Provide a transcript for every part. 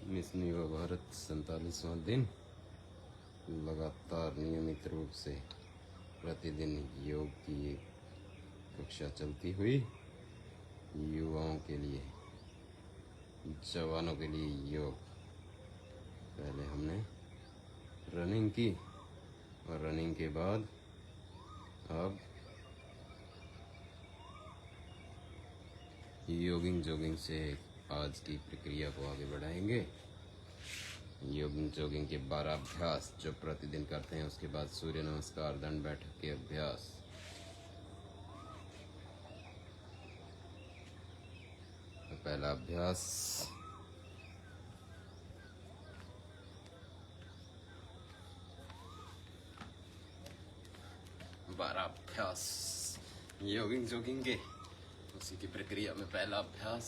Mission युवा भारत 47वां दिन। लगातार नियमित रूप से प्रतिदिन योग की एक कक्षा चलती हुई युवाओं के लिए, जवानों के लिए योग। पहले हमने रनिंग की और रनिंग के बाद अब जॉगिंग से आज की प्रक्रिया को आगे बढ़ाएंगे। जॉगिंग के 12 अभ्यास जो प्रतिदिन करते हैं, उसके बाद सूर्य नमस्कार, दंड बैठक के अभ्यास। तो पहला अभ्यास बारह अभ्यास जॉगिंग के, उसी की प्रक्रिया में पहला अभ्यास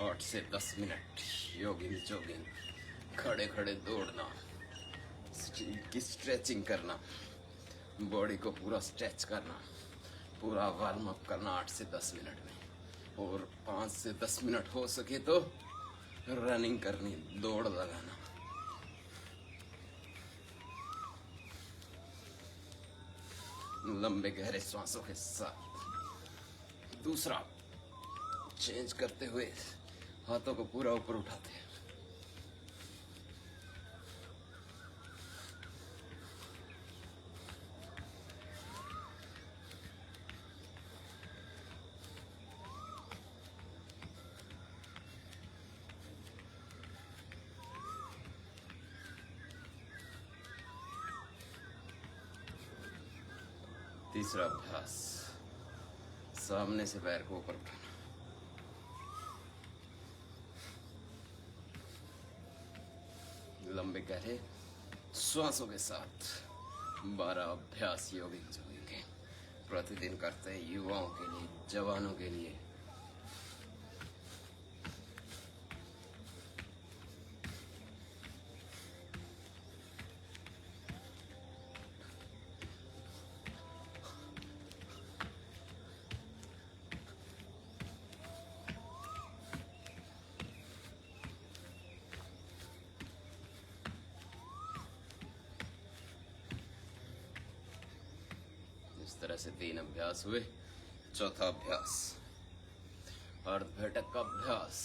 आठ से 10 मिनट जॉगिंग, खड़े खड़े दौड़ना, की स्ट्रेचिंग करना, बॉडी को पूरा स्ट्रेच करना, पूरा वार्म अप करना 8 से 10 मिनट में। और 5 से 10 मिनट हो सके तो रनिंग करनी, दौड़ लगाना। लंबे गहरे सांसों के साथ। दूसरा, चेंज करते हुए हाथों को पूरा ऊपर उठाते हैं। तीसरा अभ्यास, सामने से पैर को ऊपर उठाना। लंबे गहरे श्वासों के साथ 12 अभ्यास जॉगिंग के प्रतिदिन करते हैं, युवाओं के लिए, जवानों के लिए। इस तरह से 3 अभ्यास हुए। चौथा अभ्यास, अर्ध बैठक का अभ्यास।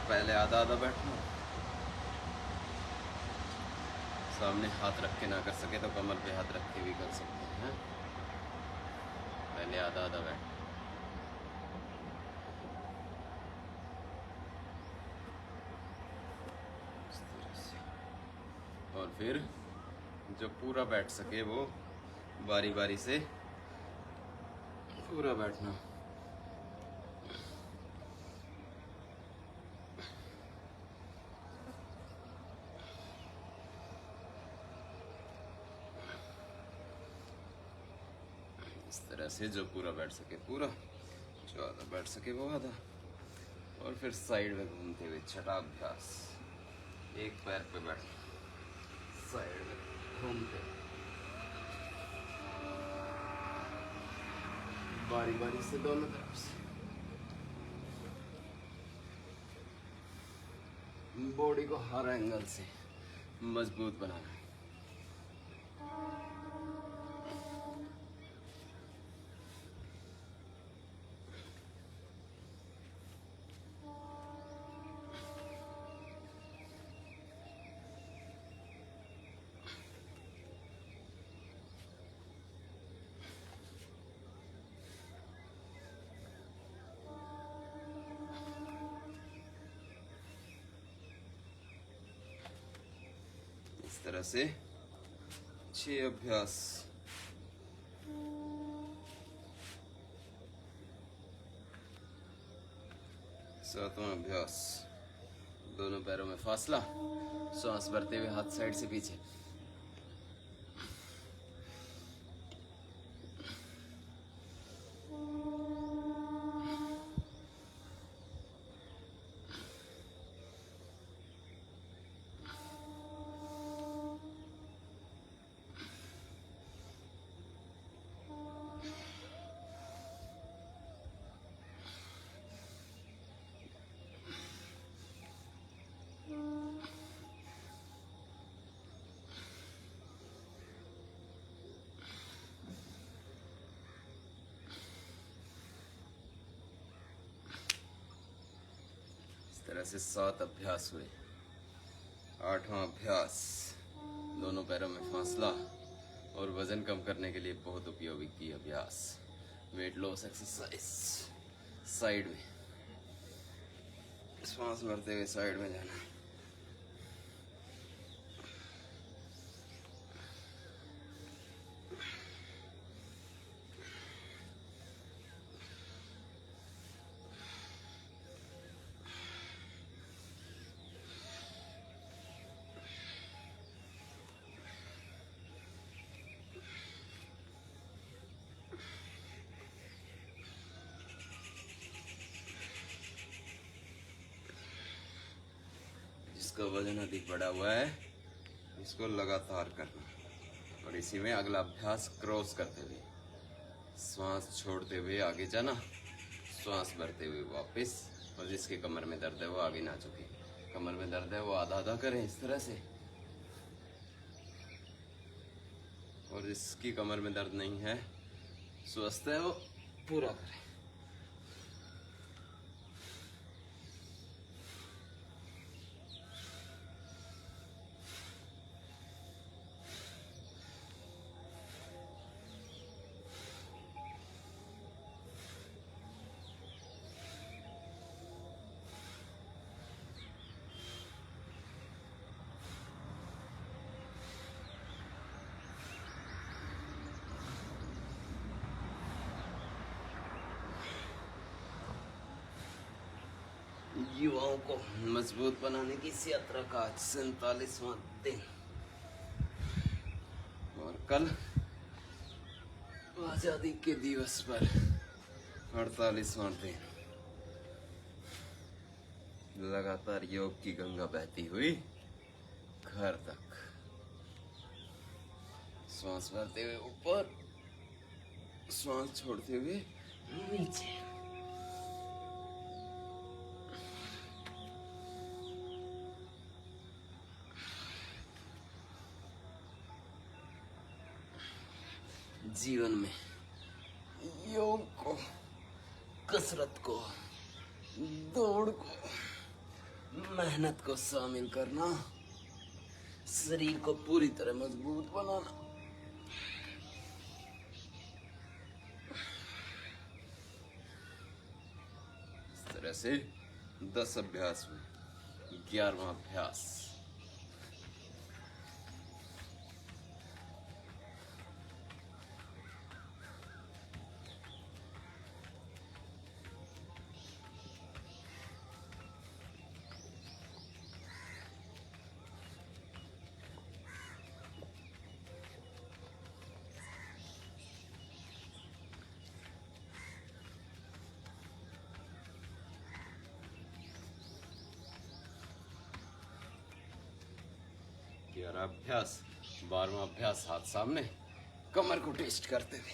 पहले आधा बैठना, सामने हाथ रख के ना कर सके तो कमर पे हाथ रख के भी कर सकते हैं। पहले आधा बैठ, और फिर जो पूरा बैठ सके वो बारी बारी से पूरा बैठना। इस तरह से जो पूरा बैठ सके पूरा, जो आधा बैठ सके वो आधा। और फिर साइड में घूमते हुए छठा अभ्यास, एक पैर पे बैठ, साइड में घूमते बारी बारी से दोनों तरफ से। बॉडी को हर एंगल से मजबूत बनाना। तरह से 6 अभ्यास। सातवां अभ्यास, दोनों पैरों में फासला, सांस भरते हुए हाथ साइड से पीछे। तरह से 7 अभ्यास हुए। 8वां अभ्यास, दोनों पैरों में फासला और वजन कम करने के लिए बहुत उपयोगी अभ्यास, वेट लॉस एक्सरसाइज। साइड में सांस भरते हुए साइड में जाना। जिसका वजन अधिक बढ़ा हुआ है इसको लगातार करना। और इसी में अगला अभ्यास क्रॉस करते हुए, श्वास छोड़ते हुए आगे जाना, श्वास भरते हुए वापस। और जिसके कमर में दर्द है वो आगे ना झुके, कमर में दर्द है वो आधा आधा करें इस तरह से। और जिसकी कमर में दर्द नहीं है, स्वस्थ है, वो पूरा करें। युवाओं को मजबूत बनाने की इस यात्रा का आज 47वां दिन, और कल आजादी के दिवस पर 48वां दिन। लगातार योग की गंगा बहती हुई घर तक। श्वास भरते हुए ऊपर, श्वास छोड़ते हुए नीचे। जीवन में योग को, कसरत को, दौड़ को, मेहनत को शामिल करना, शरीर को पूरी तरह मजबूत बनाना। इस तरह से 10 अभ्यास हुए। 11वां अभ्यास, अभ्यास। 12वां अभ्यास, हाथ सामने, कमर को टेस्ट करते हुए।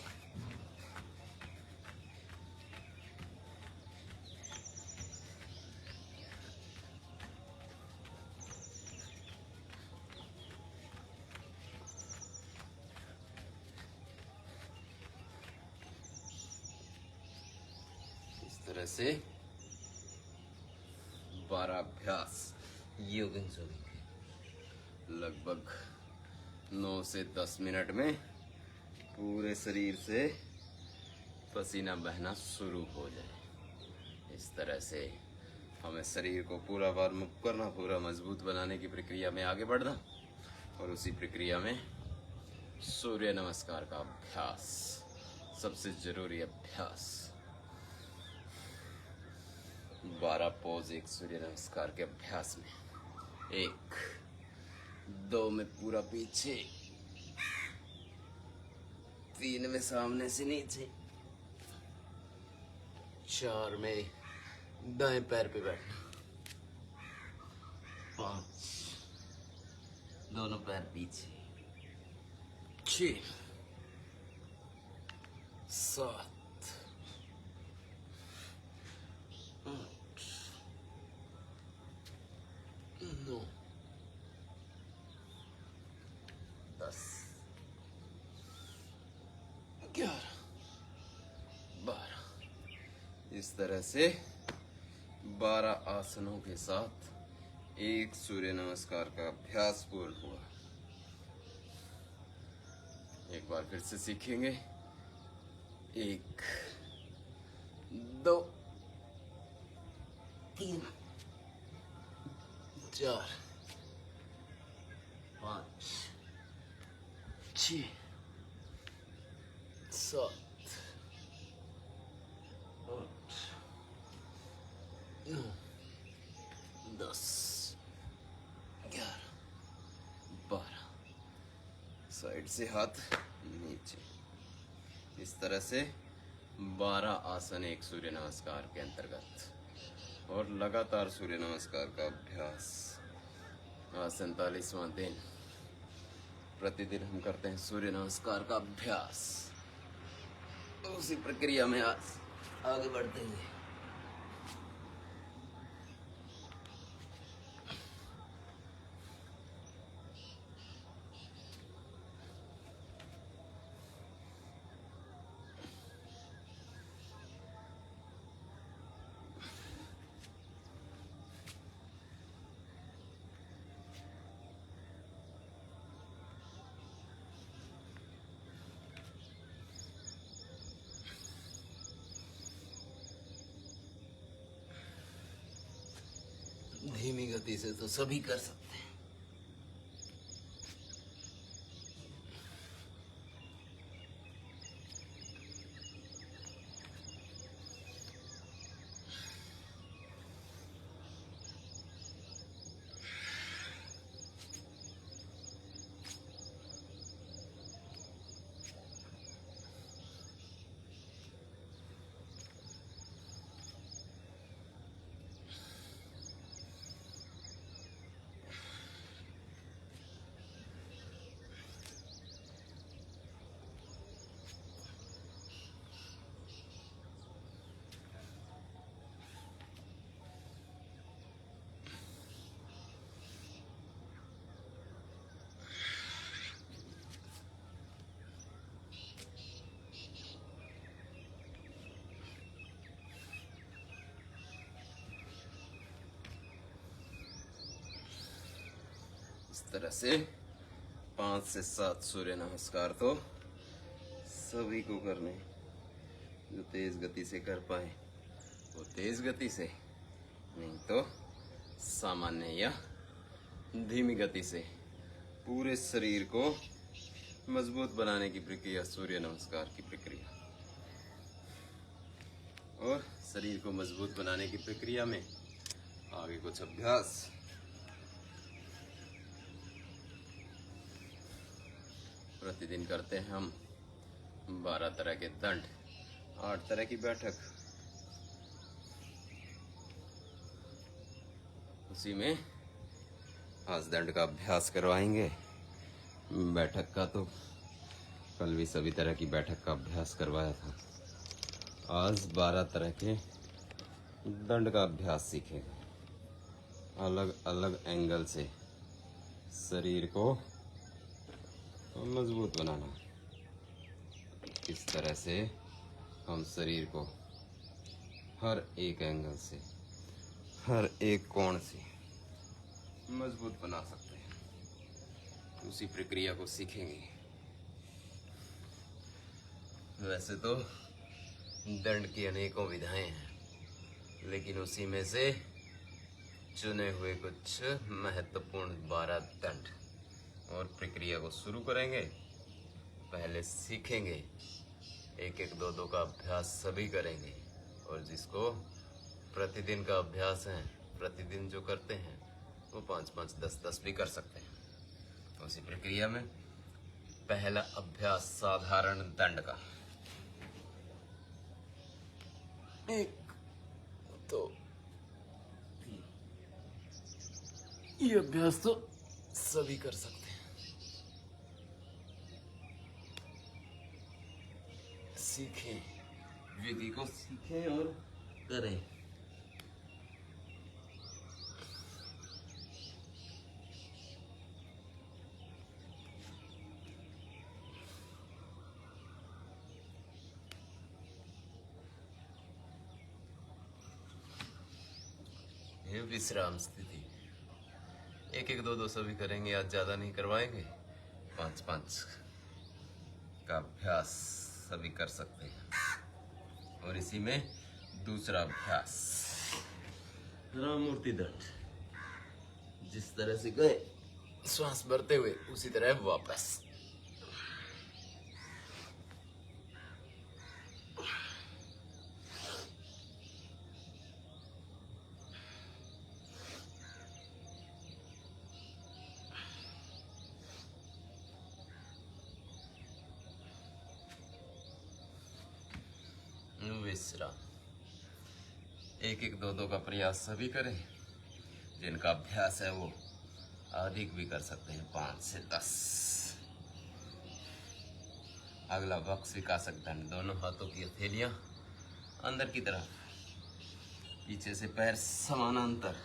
इस तरह से 12 अभ्यास योगिंग जोगिंग लगभग 9 से 10 मिनट में पूरे शरीर से पसीना बहना शुरू हो जाए। इस तरह से हमें शरीर को पूरा बार मुक्त करना, पूरा मजबूत बनाने की प्रक्रिया में आगे बढ़ना। और उसी प्रक्रिया में सूर्य नमस्कार का अभ्यास, सबसे जरूरी अभ्यास। 12 पोज एक सूर्य नमस्कार के अभ्यास में। 1, 2 में पूरा पीछे, 3 में सामने से नीचे, 4 में दाएं पैर पे बैठना, 5 दोनों पैर पीछे, 6 7 8 9 10 11 12। इस तरह से 12 आसनों के साथ एक सूर्य नमस्कार का अभ्यास पूर्ण हुआ। एक बार फिर से सीखेंगे। 1 2 3 4 5 6 7 8 9 10 11 12। साइड से हाथ नीचे। इस तरह से 12 आसन एक सूर्य नमस्कार के अंतर्गत और लगातार सूर्य नमस्कार का अभ्यास। आज 47वां दिन। प्रतिदिन हम करते हैं सूर्य नमस्कार का अभ्यास। उसी प्रक्रिया में आज आगे बढ़ते हैं। धीमी गति से तो सभी कर सकते हैं। इस तरह से 5 से 7 सूर्य नमस्कार तो सभी को करने। जो तेज गति से कर पाए वो तेज गति से, नहीं तो सामान्य या धीमी गति से। पूरे शरीर को मजबूत बनाने की प्रक्रिया सूर्य नमस्कार की प्रक्रिया। और शरीर को मजबूत बनाने की प्रक्रिया में आगे कुछ अभ्यास। प्रतिदिन करते हैं हम 12 तरह के दंड, 8 तरह की बैठक। उसी में आज दंड का अभ्यास करवाएंगे। बैठक का तो कल भी सभी तरह की बैठक का अभ्यास करवाया था। आज 12 तरह के दंड का अभ्यास सीखेंगे। अलग अलग एंगल से शरीर को मजबूत बनाना। इस तरह से हम शरीर को हर एक एंगल से, हर एक कोण से मजबूत बना सकते हैं। उसी प्रक्रिया को सीखेंगे। वैसे तो दंड की अनेकों विधाएं हैं, लेकिन उसी में से चुने हुए कुछ महत्वपूर्ण 12 दंड और प्रक्रिया को शुरू करेंगे। पहले सीखेंगे, एक एक दो दो का अभ्यास सभी करेंगे, और जिसको प्रतिदिन का अभ्यास है, प्रतिदिन जो करते हैं वो 5-5, 10-10 भी कर सकते हैं। उसी प्रक्रिया में पहला अभ्यास साधारण दंड का। 1 2 3। ये अभ्यास तो सभी कर सकते हैं। सीखें, विधि को सीखें और करें। ये विश्राम स्थिति, एक एक दो दो सभी करेंगे। आज ज्यादा नहीं करवाएंगे, 5-5 का अभ्यास सभी कर सकते हैं। और इसी में दूसरा अभ्यास राममूर्ति दंड। जिस तरह से गए श्वास भरते हुए, उसी तरह वापस। विश्राम, एक एक दो दो का प्रयास सभी करें। जिनका अभ्यास है वो अधिक भी कर सकते हैं, 5 से 10। अगला वक्स विकासक दंड। दोनों हाथों की हथेलियां अंदर की तरफ, पीछे से पैर समानांतर,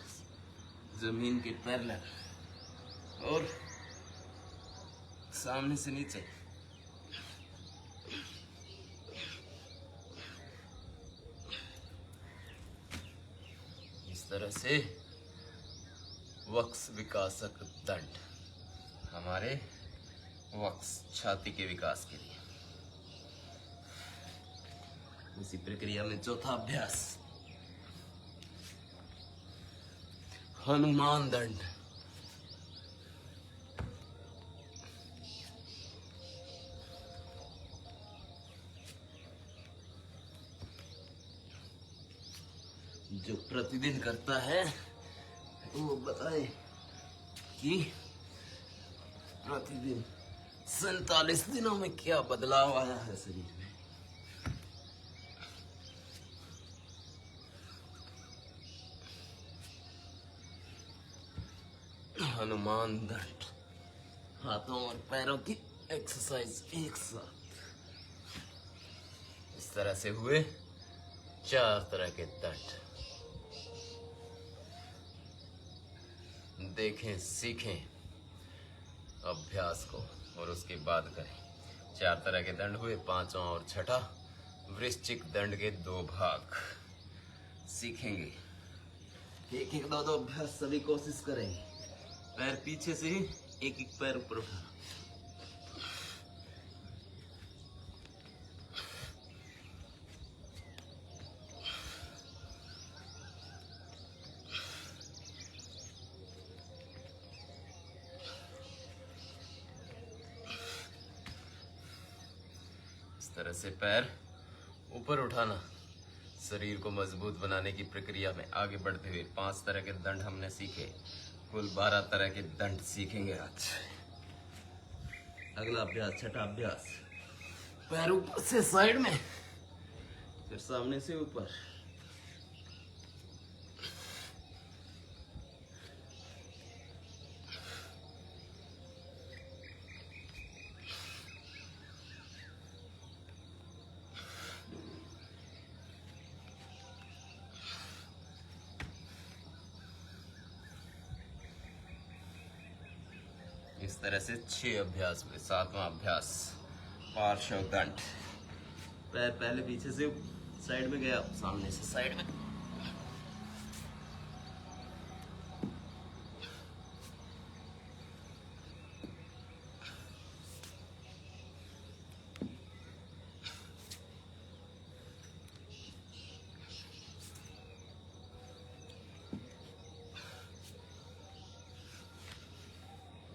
जमीन के पैरेलल, और सामने से नीचे। इस तरह से वक्स विकासक दंड हमारे वक्स छाती के विकास के लिए। इसी प्रक्रिया में चौथा अभ्यास हनुमान दंड। जो प्रतिदिन करता है वो बताए कि प्रतिदिन 47 दिनों में क्या बदलाव आया है शरीर में। हनुमान दंड, हाथों और पैरों की एक्सरसाइज एक साथ। इस तरह से हुए 4 तरह के दंड। देखें, सीखें अभ्यास को और उसके बाद करें। 4 तरह के दंड हुए, 5वां और छठा वृश्चिक दंड के 2 भाग सीखेंगे। एक एक दो दो अभ्यास सभी कोशिश करेंगे। पैर पीछे से ही, एक एक पैर ऊपर उठा। इस तरह से पैर ऊपर उठाना शरीर को मजबूत बनाने की प्रक्रिया में आगे बढ़ते हुए 5 तरह के दंड हमने सीखे। कुल 12 तरह के दंड सीखेंगे आज। अगला अभ्यास, छठा अभ्यास, पैर ऊपर से साइड में, फिर सामने से ऊपर। इस तरह से 6 अभ्यास हुए। 7वां अभ्यास पार्श्व दंड। पैर पहले पीछे से साइड में गया, सामने से साइड में।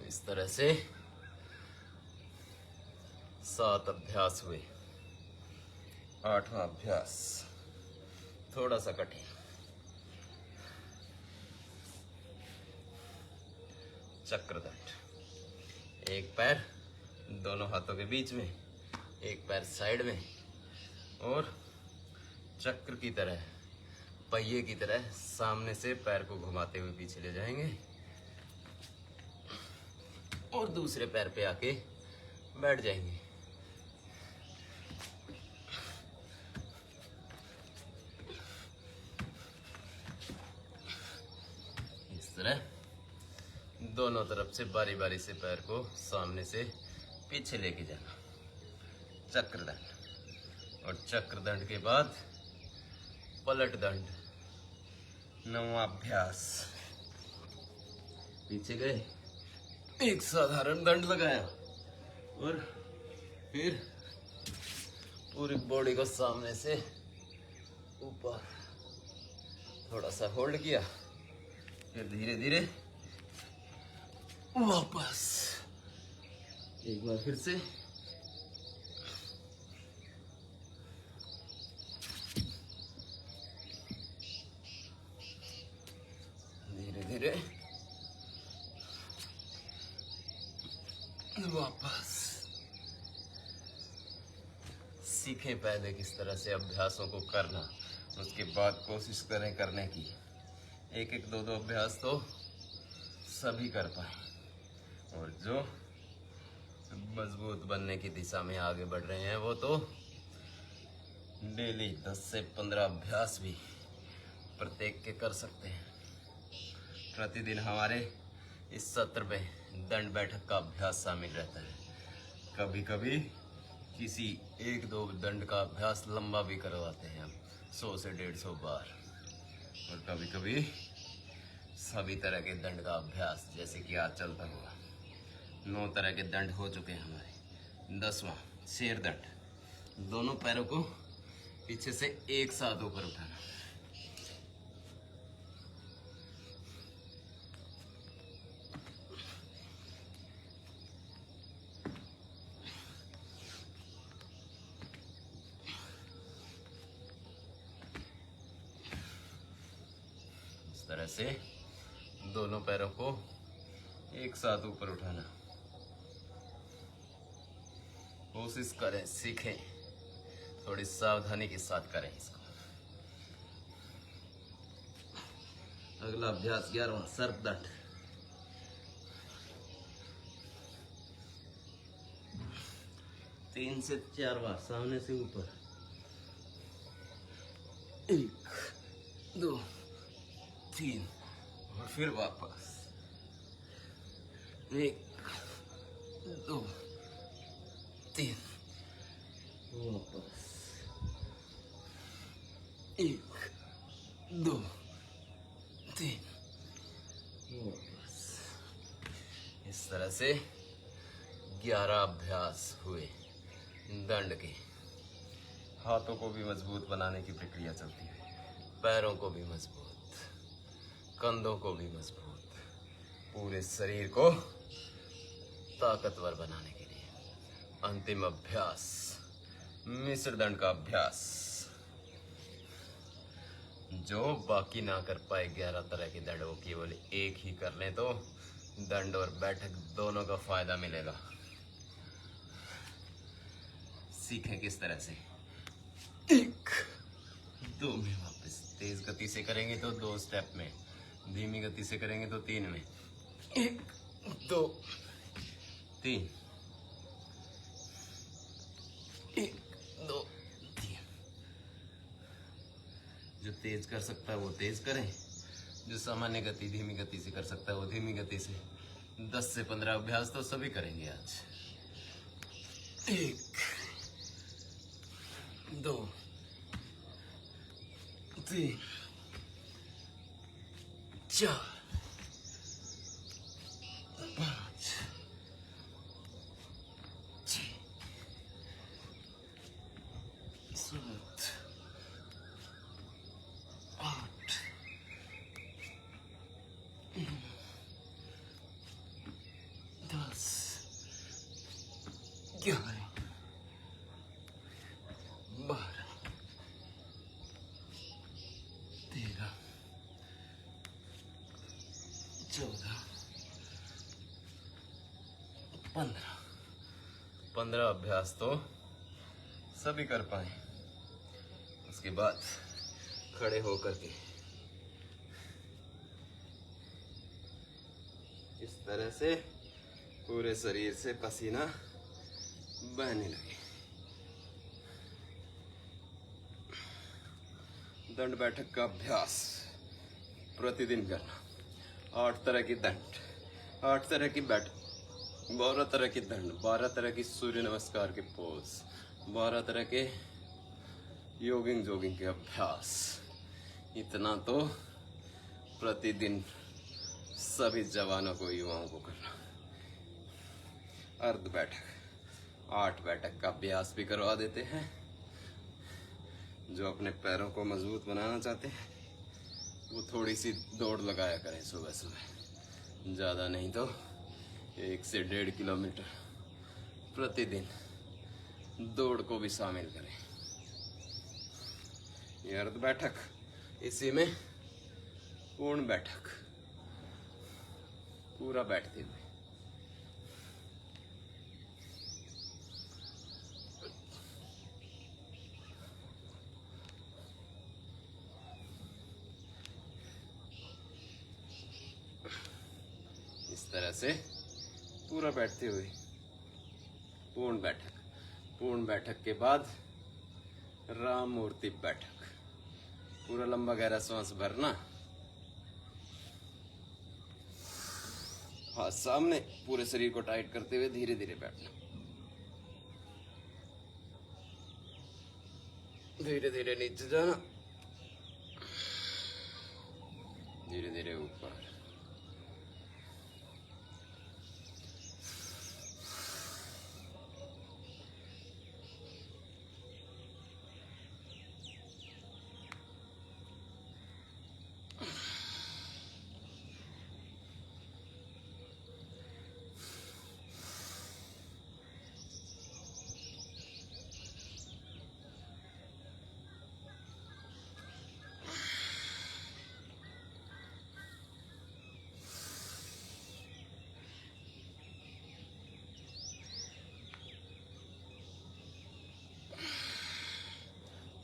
इस तरह से 7 अभ्यास हुए। 8वां अभ्यास थोड़ा सा कठिन। चक्रदंड। एक पैर दोनों हाथों के बीच में, एक पैर साइड में, और चक्र की तरह, पहिए की तरह सामने से पैर को घुमाते हुए पीछे ले जाएंगे और दूसरे पैर पे आके बैठ जाएंगे। इस तरह दोनों तरफ से बारी बारी से पैर को सामने से पीछे लेके जाना। चक्रदंड। और चक्रदंड के बाद पलट दंड। 9वां अभ्यास। पीछे गए, एक साधारण दंड लगाया और फिर पूरी बॉडी को सामने से ऊपर थोड़ा सा होल्ड किया, फिर धीरे धीरे वापस। एक बार फिर से धीरे धीरे वापस। सीखें पहले किस तरह से अभ्यासों को करना, उसके बाद कोशिश करें करने की। एक एक दो दो अभ्यास तो सभी कर पाए, और जो मजबूत बनने की दिशा में आगे बढ़ रहे हैं वो तो डेली 10 से 15 अभ्यास भी प्रत्येक के कर सकते हैं। प्रतिदिन हमारे इस सत्र में दंड बैठक का अभ्यास शामिल रहता है। कभी कभी किसी 1-2 दंड का अभ्यास लंबा भी करवाते हैं हम, 100 से 150 बार। और कभी कभी सभी तरह के दंड का अभ्यास, जैसे कि आज चलता हुआ 9 तरह के दंड हो चुके हैं हमारे। 10वां शेर दंड। दोनों पैरों को पीछे से एक साथ ऊपर उठाना। इस तरह से दोनों पैरों को एक साथ ऊपर उठाना। कोशिश करें, सीखें, थोड़ी सावधानी के साथ करें इसको। अगला अभ्यास 11वां सर्प दंड। 3 से 4 बार सामने से ऊपर। 1 2 3 और फिर वापस। 1 2 3 वापस। 1 2 3 वापस। इस तरह से 11 अभ्यास हुए दंड के। हाथों को भी मजबूत बनाने की प्रक्रिया चलती है, पैरों को भी मजबूत, कंधों को भी मजबूत, पूरे शरीर को ताकतवर बनाने के लिए। अंतिम अभ्यास मिश्र दंड का अभ्यास। जो बाकी ना कर पाए 11 तरह के दंड, वो केवल एक ही कर लें तो दंड और बैठक दोनों का फायदा मिलेगा। सीखें किस तरह से। 1 2 में वापस। तेज गति से करेंगे तो 2 स्टेप में, धीमी गति से करेंगे तो 3 में। 1 2 3 1 2 3। जो तेज कर सकता है वो तेज करें, जो सामान्य गति धीमी गति से कर सकता है वो धीमी गति से। 10 से 15 अभ्यास तो सभी करेंगे आज। 1 2 3 4 5 6 7 8 9 10 11 14, 15। 15 अभ्यास तो सभी कर पाए। उसके बाद खड़े होकर के इस तरह से पूरे शरीर से पसीना बहने लगे। दंड बैठक का अभ्यास प्रतिदिन करना। 8 तरह की दंड, 8 तरह की बैठक, 12 तरह की दंड, 12 तरह की सूर्य नमस्कार के पोज, 12 तरह के योगिंग जोगिंग के अभ्यास। इतना तो प्रतिदिन सभी जवानों को, युवाओं को करना। अर्ध बैठक, 8 बैठक का अभ्यास भी करवा देते हैं। जो अपने पैरों को मजबूत बनाना चाहते हैं वो थोड़ी सी दौड़ लगाया करें सुबह सुबह, ज़्यादा नहीं तो 1 से 1.5 किलोमीटर प्रतिदिन दौड़ को भी शामिल करें। ये अर्ध बैठक, इसी में पूर्ण बैठक, पूरा बैठते हुए। इस तरह से पूरा बैठते हुए पूर्ण बैठक। पूर्ण बैठक के बाद राम मूर्ति बैठक। पूरा लंबा गहरा सांस भरना, हाथ सामने, पूरे शरीर को टाइट करते हुए धीरे धीरे बैठना। धीरे धीरे नीचे जाना, धीरे धीरे ऊपर।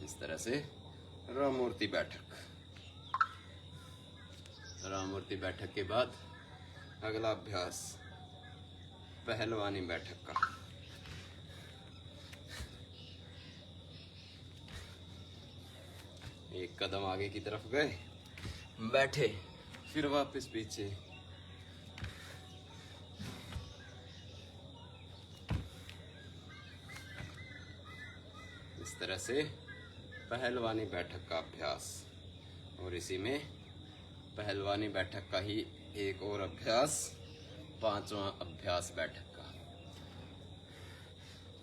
इस तरह से राम मूर्ति बैठक। राम मूर्ति बैठक के बाद अगला अभ्यास पहलवानी बैठक का। एक कदम आगे की तरफ गए, बैठे, फिर वापस पीछे। इस तरह से पहलवानी बैठक का अभ्यास। और इसी में पहलवानी बैठक का ही एक और अभ्यास, 5वां अभ्यास बैठक का।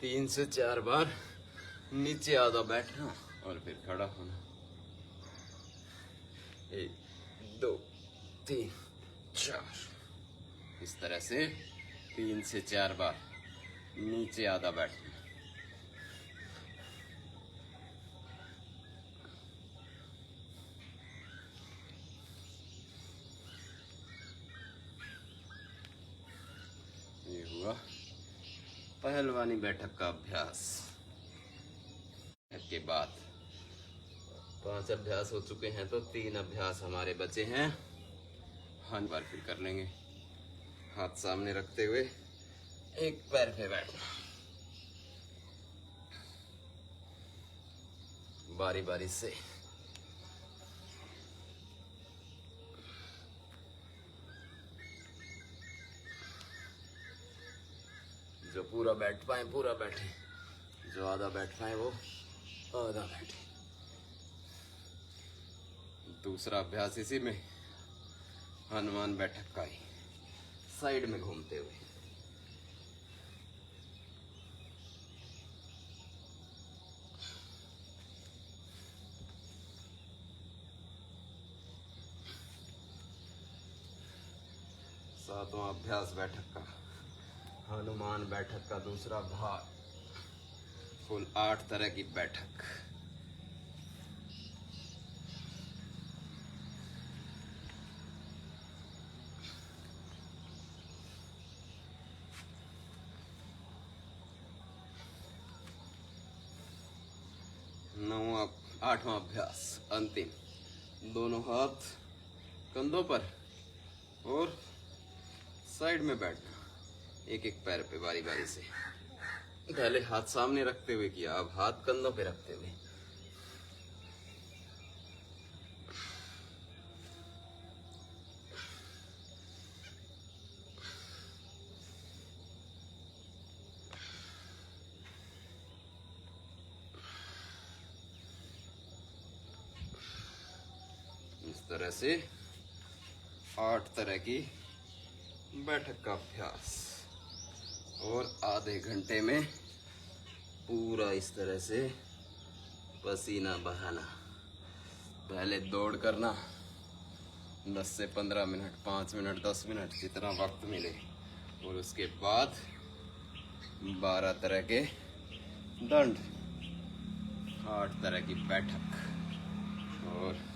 3 से 4 बार नीचे आधा बैठना और फिर खड़ा होना। 1 2 3 4। इस तरह से 3 से 4 बार नीचे आधा बैठना। ये हुआ पहलवानी बैठक का अभ्यास। के बाद 5 अभ्यास हो चुके हैं तो 3 अभ्यास हमारे बचे हैं। हन बार फिर कर लेंगे। हाथ सामने रखते हुए एक पैर पे बैठना, बारी बारी से। जो पूरा बैठ पाए पूरा बैठे, जो आधा बैठ पाए वो आधा बैठे। दूसरा अभ्यास इसी में हनुमान बैठक का ही, साइड में घूमते हुए। सातवां अभ्यास बैठक का, हनुमान बैठक का दूसरा भाग। कुल 8 तरह की बैठक। 9वां 8वां अभ्यास अंतिम। दोनों हाथ कंधों पर और साइड में बैठना, एक एक पैर पे बारी बारी से। पहले हाथ सामने रखते हुए किया, अब हाथ कंधों पे रखते हुए। इस तरह से 8 तरह की बैठक का अभ्यास, और आधे घंटे में पूरा इस तरह से पसीना बहाना। पहले दौड़ करना 10 से 15 मिनट, 5 मिनट, 10 मिनट, जितना वक्त मिले, और उसके बाद 12 तरह के दंड, 8 तरह की बैठक, और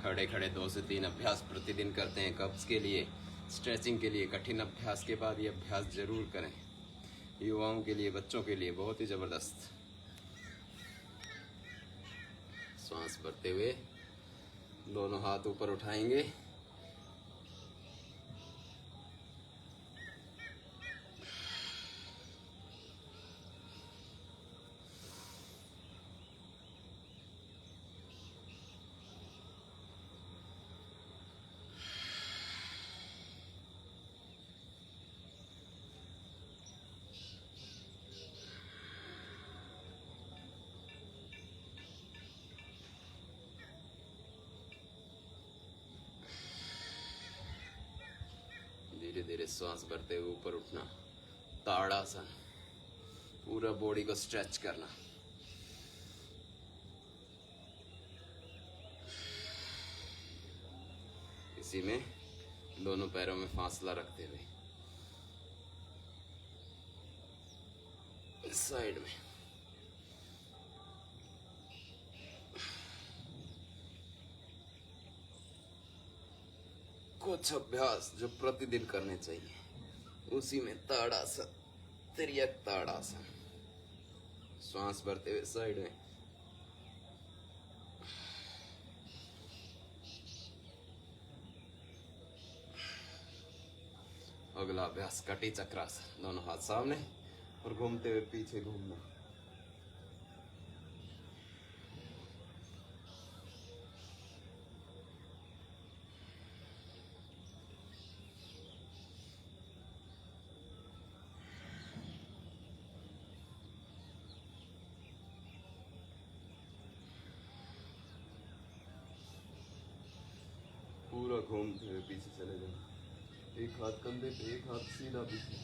खड़े खड़े 2 से 3 अभ्यास प्रतिदिन करते हैं कब्ज के लिए, स्ट्रेचिंग के लिए। कठिन अभ्यास के बाद ये अभ्यास जरूर करें, युवाओं के लिए, बच्चों के लिए बहुत ही जबरदस्त। सांस भरते हुए दोनों हाथ ऊपर उठाएंगे, धीरे धीरे सांस भरते हुए ऊपर उठना, ताड़ासन, पूरा बॉडी को स्ट्रेच करना। इसी में दोनों पैरों में फासला रखते हुए साइड में। कुछ अभ्यास जो प्रतिदिन करने चाहिए, उसी में ताड़ासन, तिर्यक ताड़ासन। सांस भरते हुए साइड में, अगला अभ्यास कटी चक्रासन। दोनों हाथ सामने और घूमते हुए पीछे घूमना। पूरा घूमते हुए पीछे चले जाना, एक हाथ कंधे पे, एक हाथ सीधा पीछे।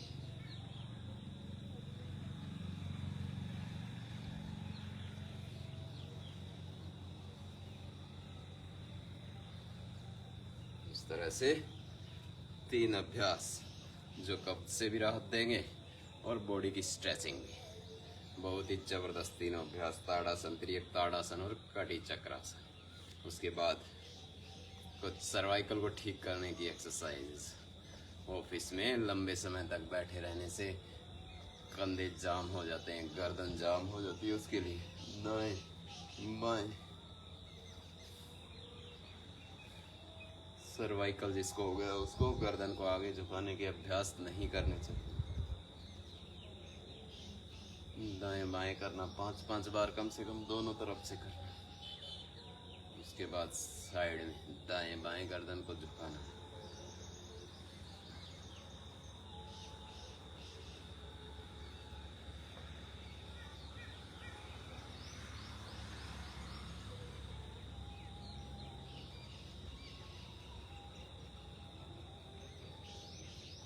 इस तरह से 3 अभ्यास जो कब्ज से भी राहत देंगे और बॉडी की स्ट्रेचिंग भी। बहुत ही जबरदस्त तीनों अभ्यास, ताड़ासन, तिर्यक ताड़ासन और कटी चक्रासन। उसके बाद कुछ सर्वाइकल को ठीक करने की एक्सरसाइज। ऑफिस में लंबे समय तक बैठे रहने से कंधे जाम हो जाते हैं, गर्दन जाम हो जाती है, उसके लिए दाएं बाएं सर्वाइकल जिसको हो गया, उसको गर्दन को आगे झुकाने के अभ्यास नहीं करने चाहिए। दाएं बाएं करना 5-5 बार कम से कम, दोनों तरफ से करना। उसके बाद साइड में दाएं बाएं गर्दन को झुकाना।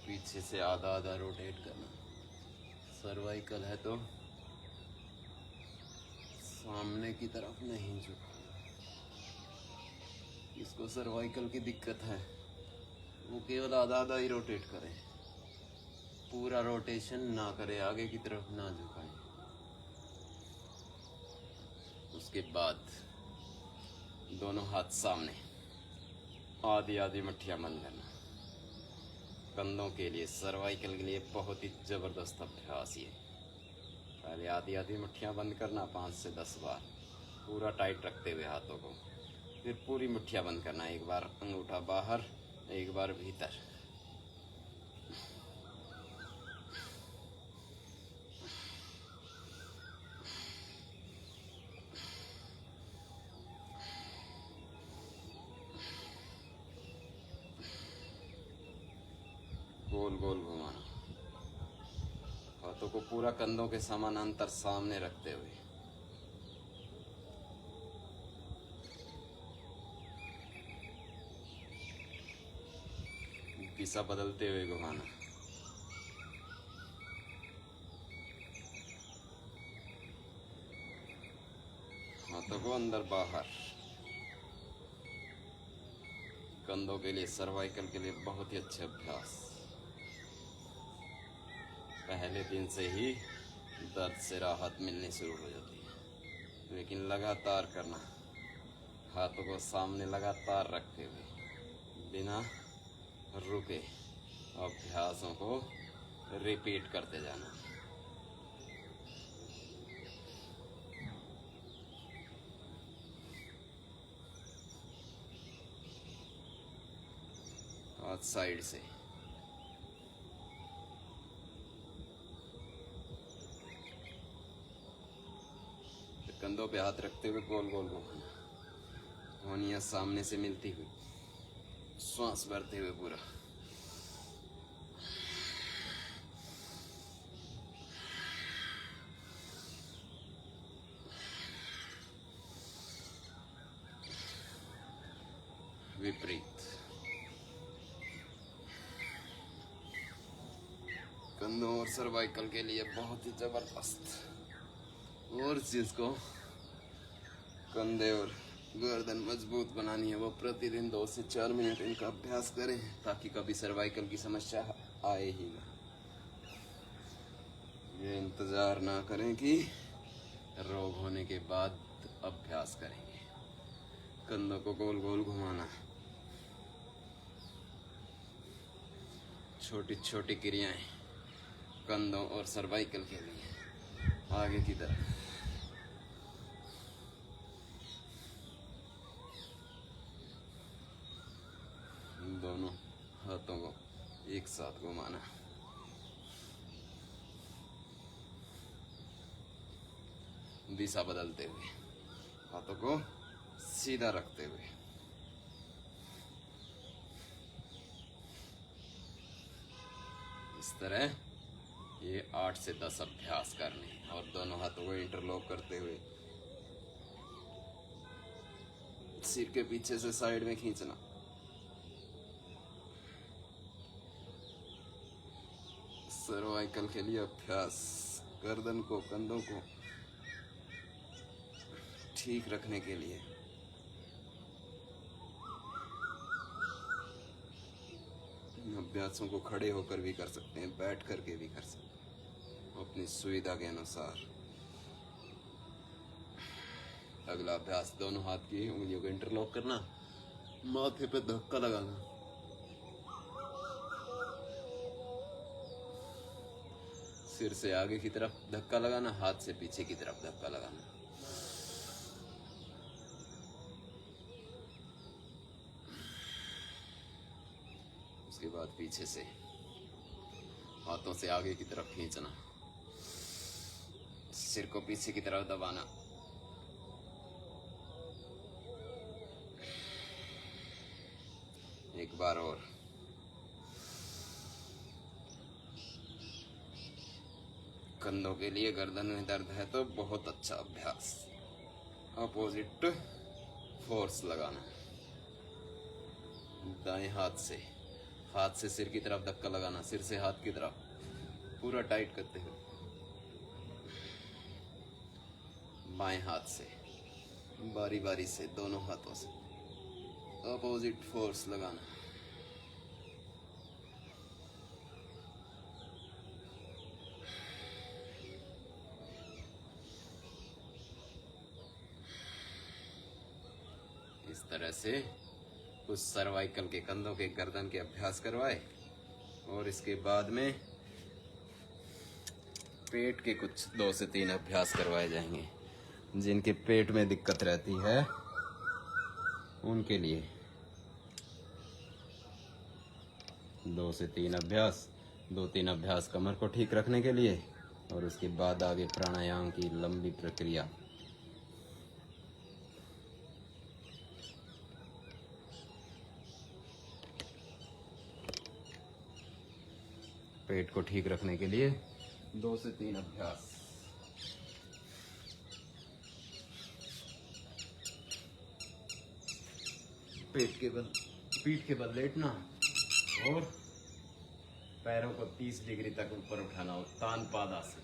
पीछे से आधा आधा रोटेट करना। सर्वाइकल है तो सामने की तरफ नहीं झुकना। इसको सर्वाइकल की दिक्कत है, वो केवल आधा आधा ही रोटेट करे, पूरा रोटेशन ना करे, आगे की तरफ ना झुकाए। उसके बाद दोनों हाथ सामने, आधी आधी मुट्ठियां बंद करना। कंधों के लिए, सर्वाइकल के लिए बहुत ही जबरदस्त अभ्यास ये। पहले आधी आधी मुट्ठियां बंद करना 5 से 10 बार। पूरा टाइट रखते हुए हाथों को। फिर पूरी मुट्ठियाँ बंद करना, एक बार अंगूठा बाहर, एक बार भीतर। गोल गोल घुमाना, हाथों को पूरा कंधों के समानांतर सामने रखते हुए। दिशा बदलते हुए घुमाना। हाथों को अंदर बाहर। कंधों के लिए, सर्वाइकल के लिए बहुत ही अच्छे अभ्यास। पहले दिन से ही दर्द से राहत मिलनी शुरू हो जाती है, लेकिन लगातार करना, हाथों को सामने लगातार रखते हुए बिना रुके अभ्यासों को रिपीट करते जाना। आज साइड से कंधों पे हाथ रखते हुए गोल गोल घुमाना, ध्वनियाँ सामने से मिलती हुई, श्वास भरते हुए पूरा। विपरीत, कंधों और सर्वाइकल के लिए बहुत ही जबरदस्त। और जिसको कंधे और गर्दन मजबूत बनानी है वो प्रतिदिन 2 से 4 मिनट इनका अभ्यास करें, ताकि कभी सर्वाइकल की समस्या आए ही ना। ये इंतज़ार ना करें कि रोग होने के बाद अभ्यास करेंगे। कंधों को गोल गोल घुमाना, छोटी छोटी क्रियाएं कंधों और सर्वाइकल के लिए। आगे की तरफ दोनों हाथों को एक साथ घुमाना, दिशा बदलते हुए, हाथों को सीधा रखते हुए। इस तरह ये 8 से 10 अभ्यास करने, और दोनों हाथों को इंटरलॉक करते हुए सिर के पीछे से साइड में खींचना। सर्वाइकल के लिए अभ्यास, गर्दन को, कंधों को ठीक रखने के लिए। इन अभ्यासों को खड़े होकर भी कर सकते हैं, बैठ करके भी कर सकते हैं, अपनी सुविधा के अनुसार। अगला अभ्यास, दोनों हाथ की उंगलियों को इंटरलॉक करना, माथे पे धक्का लगाना। सिर से आगे की तरफ धक्का लगाना, हाथ से पीछे की तरफ धक्का लगाना। उसके बाद पीछे से हाथों से आगे की तरफ खींचना, सिर को पीछे की तरफ दबाना। एक बार और। कंधों के लिए, गर्दन में दर्द है तो बहुत अच्छा अभ्यास, अपोजिट फोर्स लगाना। दाएं हाथ से सिर की तरफ धक्का लगाना, सिर से हाथ की तरफ पूरा टाइट करते हुए। बाएं हाथ से बारी बारी से दोनों हाथों से अपोजिट फोर्स लगाना। इस तरह से कुछ सर्वाइकल के, कंधों के, गर्दन के अभ्यास करवाए, और इसके बाद में पेट के कुछ 2 से 3 अभ्यास करवाए जाएंगे। जिनके पेट में दिक्कत रहती है उनके लिए 2 से 3 अभ्यास, 2-3 अभ्यास कमर को ठीक रखने के लिए, और उसके बाद आगे प्राणायाम की लंबी प्रक्रिया। पेट को ठीक रखने के लिए 2 से 3 अभ्यास। पीठ के बल लेटना और पैरों को 30 डिग्री तक ऊपर उठाना, उत्तान पादासन।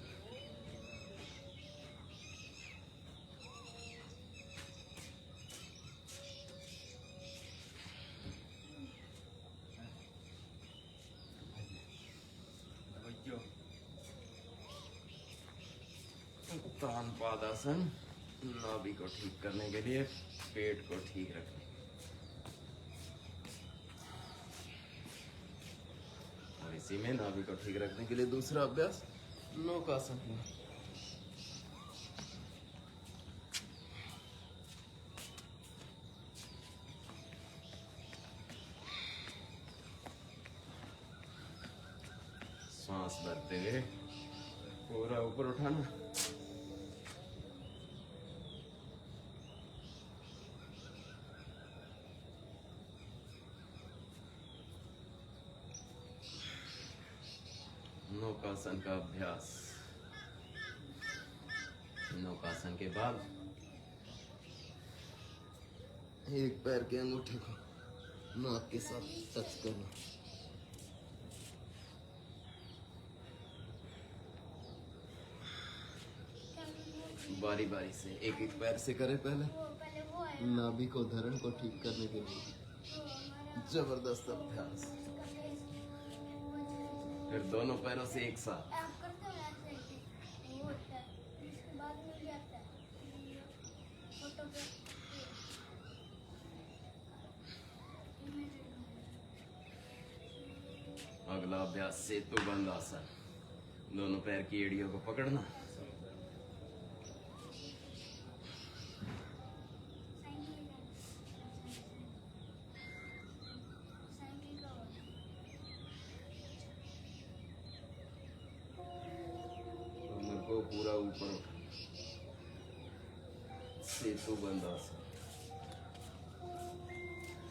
उत्तान पादासन नाभि को ठीक करने के लिए, पेट को ठीक रखने। और इसी में नाभि को ठीक रखने के लिए दूसरा अभ्यास नौकासन। सांस भरते हुए पूरा ऊपर उठाना, नौकासन का अभ्यास। नौकासन के बाद एक पैर के अंगूठे को नाक के साथ टच करना, बारी बारी से एक एक पैर से करें। पहले नाभि को, धरण को ठीक करने के लिए जबरदस्त अभ्यास। फिर दोनों पैरों से एक साथ। अगला अभ्यास सेतु बंद आसन। दोनों पैर की एड़ियों को पकड़ना, पूरा ऊपर उठाना, सेतु बंद आसन।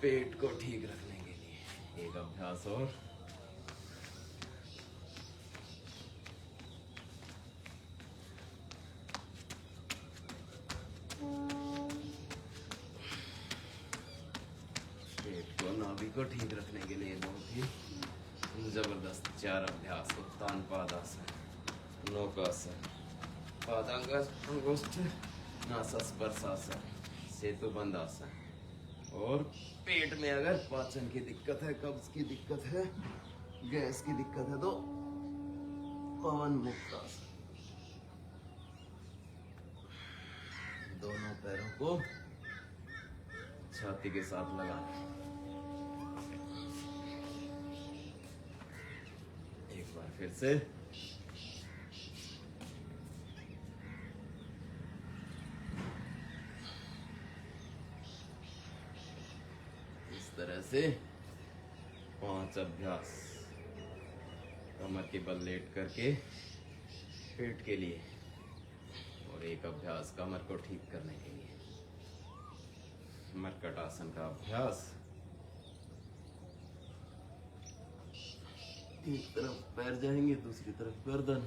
पेट को ठीक रखने के लिए एक अभ्यास और। पेट को, नाभि को ठीक रखने के लिए बहुत ही जबरदस्त 4 अभ्यास। उत्तान पादासन, नौकासन, पादांगुष्ठ नासास्पर्शासन, सेतु बंद आसन। और पेट में अगर पाचन की दिक्कत है, कब्ज की दिक्कत है, गैस की दिक्कत है तो पवन मुक्त आसन। दोनों पैरों को छाती के साथ लगाना। एक बार फिर से। तरह से 5 अभ्यास कमर के बल लेट करके पेट के लिए, और एक अभ्यास कमर को ठीक करने के लिए मरकट आसन का अभ्यास। एक तरफ पैर जाएंगे, दूसरी तरफ गर्दन।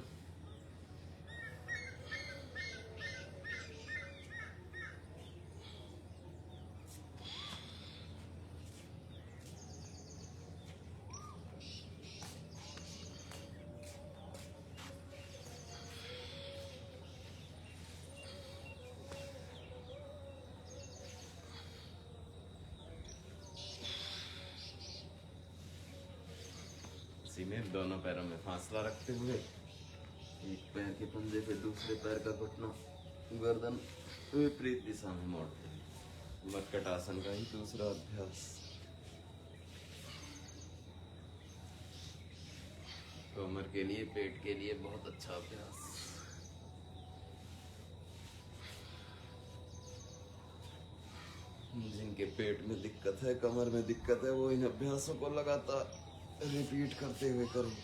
इसी में दोनों पैरों में फासला रखते हुए एक पैर के पंजे पे दूसरे पैर का घुटना, गर्दन विपरीत दिशा में मोड़ते हैं। मरकट आसन का ही दूसरा अभ्यास। कमर के लिए, पेट के लिए बहुत अच्छा अभ्यास। जिनके पेट में दिक्कत है, कमर में दिक्कत है, वो इन अभ्यासों को लगातार रिपीट करते हुए करें।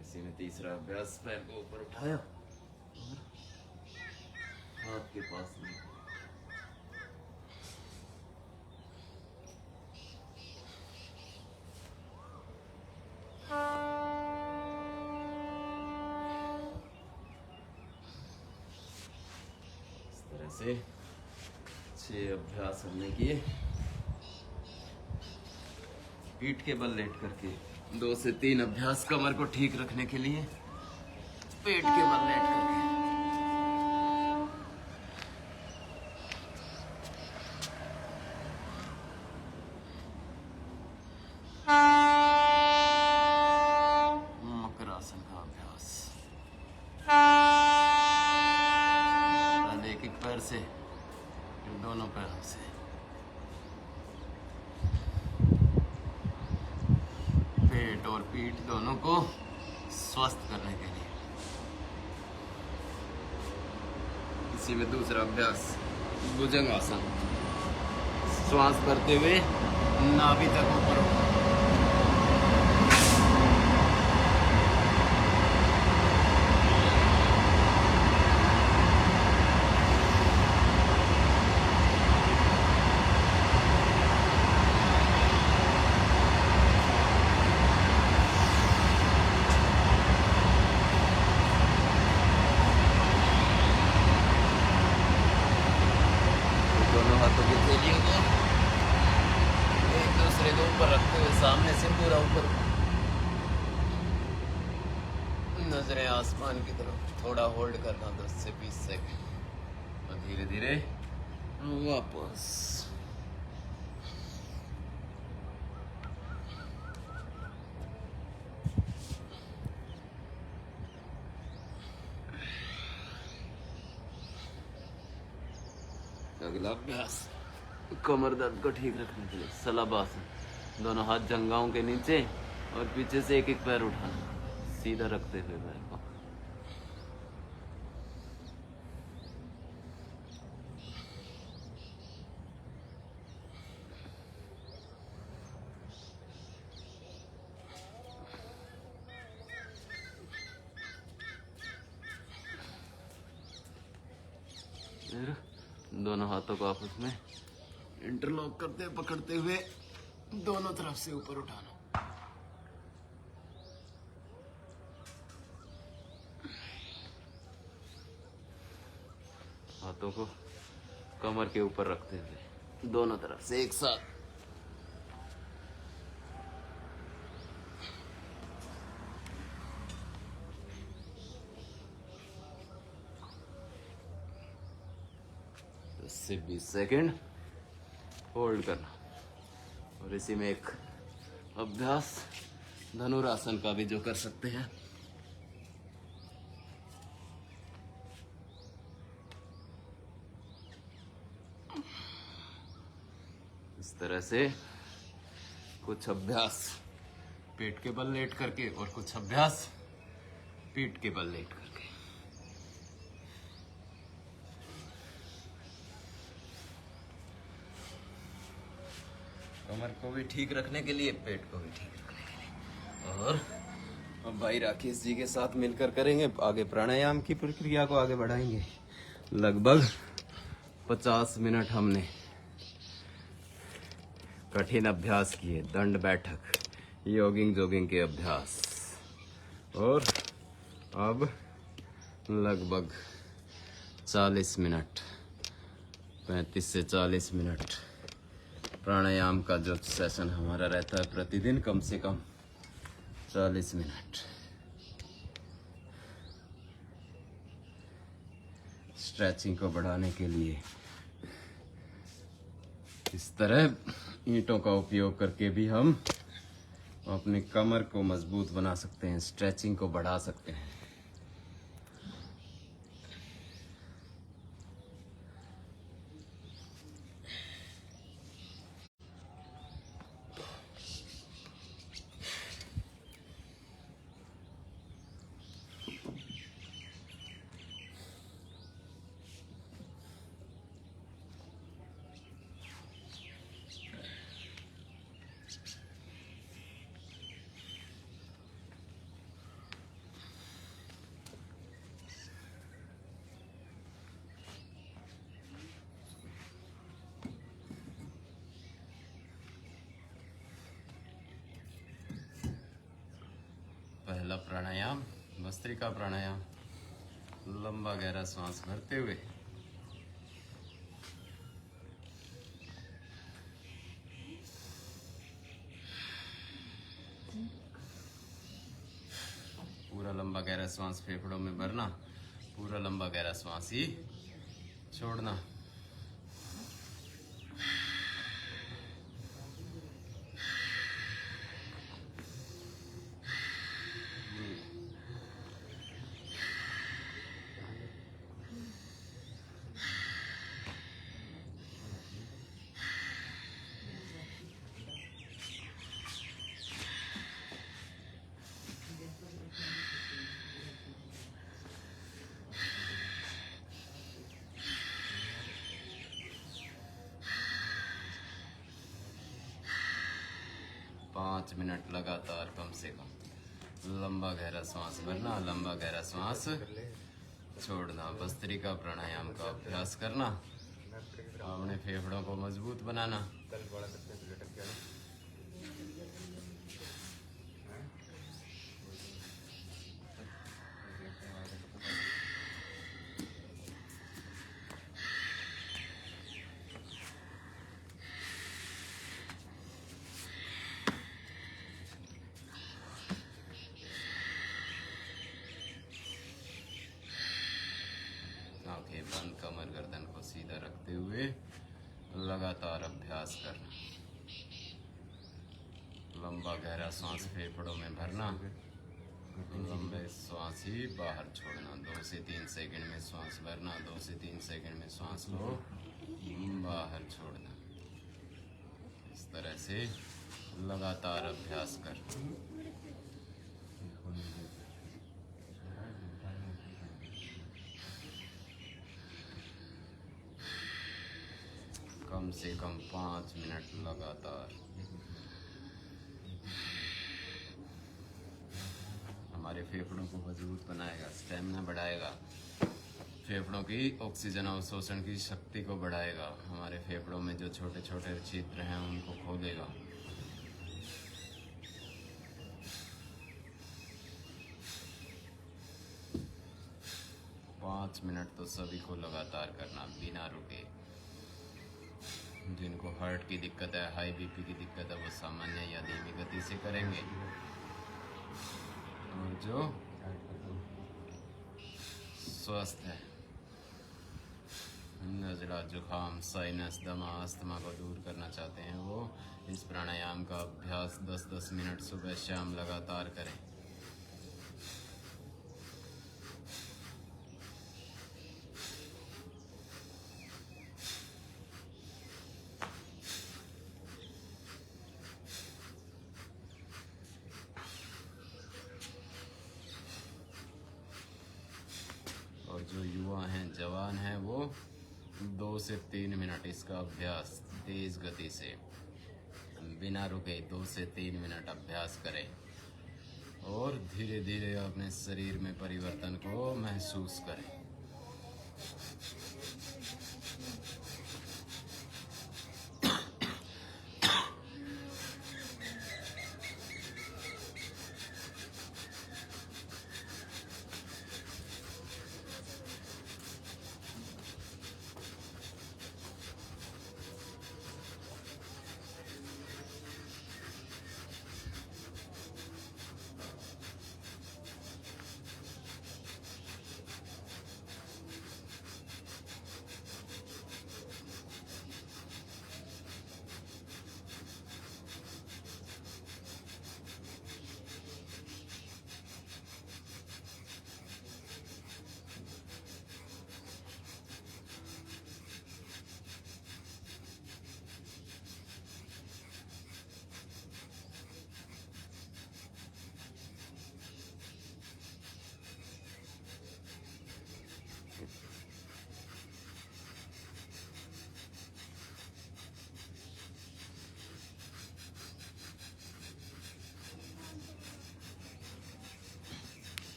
इसी में तीसरा अभ्यास, पैर को ऊपर उठाया और हाथ के पास नहीं। इस तरह से 6 अभ्यास हमने किए। पीठ के बल लेट करके 2 से 3 अभ्यास कमर को ठीक रखने के लिए पेट के बल लेट करके। मकरासन का अभ्यास, पहले एक पैर से, फिर दोनों पैरों से। पेट और पीठ दोनों को स्वस्थ करने के लिए। इसी में दूसरा अभ्यास, भुजंगासन। श्वास भरते हुए नाभि तक ऊपर उठा। दोनों हाथों की थैलियों को एक दूसरे के ऊपर रखते हुए सामने से पूरा ऊपर, नजरें आसमान की तरफ। थोड़ा होल्ड करना 10 से 20 सेकंड और धीरे धीरे वापस। अगला अभ्यास, कमर दर्द को ठीक रखने के लिए सलाबासन। दोनों हाथ जंघाओं के नीचे और पीछे से एक एक पैर उठाना, सीधा रखते हुए पैर को। दोनों हाथों को आपस में इंटरलॉक करते पकड़ते हुए दोनों तरफ से ऊपर उठाना। हाथों को कमर के ऊपर रखते हुए दोनों तरफ से एक साथ। से 20 सेकेंड होल्ड करना। और इसी में एक अभ्यास धनुरासन का भी जो कर सकते हैं। इस तरह से कुछ अभ्यास पेट के बल लेट करके और कुछ अभ्यास पीठ के बल लेट करके। कमर को भी ठीक रखने के लिए, पेट को भी ठीक रखने के लिए। और अब भाई राकेश जी के साथ मिलकर करेंगे आगे, प्राणायाम की प्रक्रिया को आगे बढ़ाएंगे। लगभग 50 मिनट हमने कठिन अभ्यास किए, दंड बैठक, योगिंग जोगिंग के अभ्यास। और अब लगभग 40 मिनट, 35 से 40 मिनट प्राणायाम का जो सेशन हमारा रहता है प्रतिदिन, कम से कम 40 मिनट। स्ट्रेचिंग को बढ़ाने के लिए इस तरह ईंटों का उपयोग करके भी हम अपनी कमर को मजबूत बना सकते हैं, स्ट्रेचिंग को बढ़ा सकते हैं। प्राणायाम, भस्त्रिका प्राणायाम। लंबा गहरा सांस भरते हुए पूरा लंबा गहरा सांस फेफड़ों में भरना, पूरा लंबा गहरा सांस ही छोड़ना। पाँच मिनट लगातार कम से कम लंबा गहरा सांस भरना, लंबा गहरा सांस छोड़ना। भस्त्रिका प्राणायाम का अभ्यास करना, अपने फेफड़ों को मजबूत बनाना। आंखें बंद, कमर गर्दन को सीधा रखते हुए लगातार अभ्यास करना। लंबा गहरा सांस फेफड़ों में भरना, लंबे सांस ही बाहर छोड़ना। 2 से 3 सेकंड में सांस भरना, 2 से 3 सेकंड में सांस को बाहर छोड़ना। इस तरह से लगातार अभ्यास करना। कम से कम 5 मिनट लगातार। हमारे फेफड़ों को मजबूत बनाएगा, स्टेमिना बढ़ाएगा, फेफड़ों की ऑक्सीजन अवशोषण की शक्ति को बढ़ाएगा, हमारे फेफड़ों में जो छोटे छोटे छिद्र हैं उनको खोलेगा। पाँच मिनट तो सभी को लगातार करना बिना रुके। जिनको हार्ट की दिक्कत है, हाई बीपी की दिक्कत है, वो सामान्य या धीमी गति से करेंगे। और जो स्वस्थ है, नज़ला, जुखाम, साइनस, दमा, अस्थमा को दूर करना चाहते हैं, वो इस प्राणायाम का अभ्यास 10-10 मिनट सुबह शाम लगातार करें। और जो युवा हैं, जवान हैं, वो 2 से 3 मिनट इसका अभ्यास तेज गति से बिना रुके 2 से 3 मिनट अभ्यास करें और धीरे धीरे अपने शरीर में परिवर्तन को महसूस करें।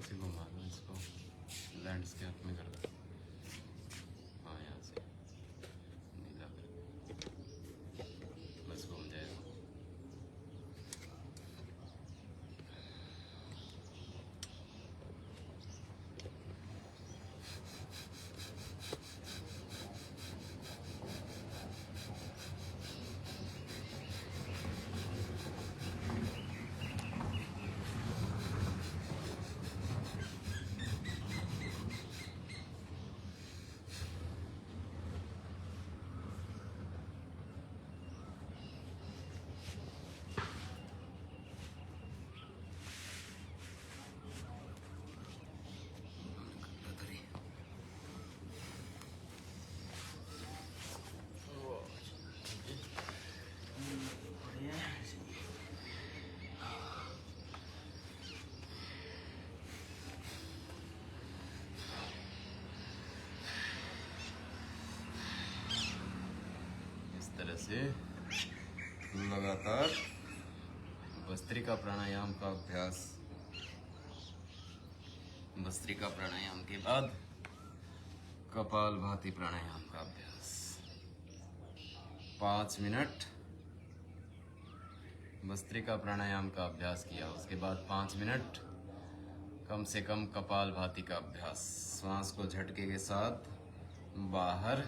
से घुमा दो इसको, लैंडस्केप में कर दो। हाँ यहाँ से नीला कर, बस घूम जाएगा। तरह से लगातार भस्त्रिका प्राणायाम का अभ्यास। भस्त्रिका प्राणायाम के बाद कपालभाति प्राणायाम का अभ्यास। 5 मिनट भस्त्रिका प्राणायाम का अभ्यास किया, उसके बाद 5 मिनट कम से कम कपालभाति का अभ्यास। श्वास को झटके के साथ बाहर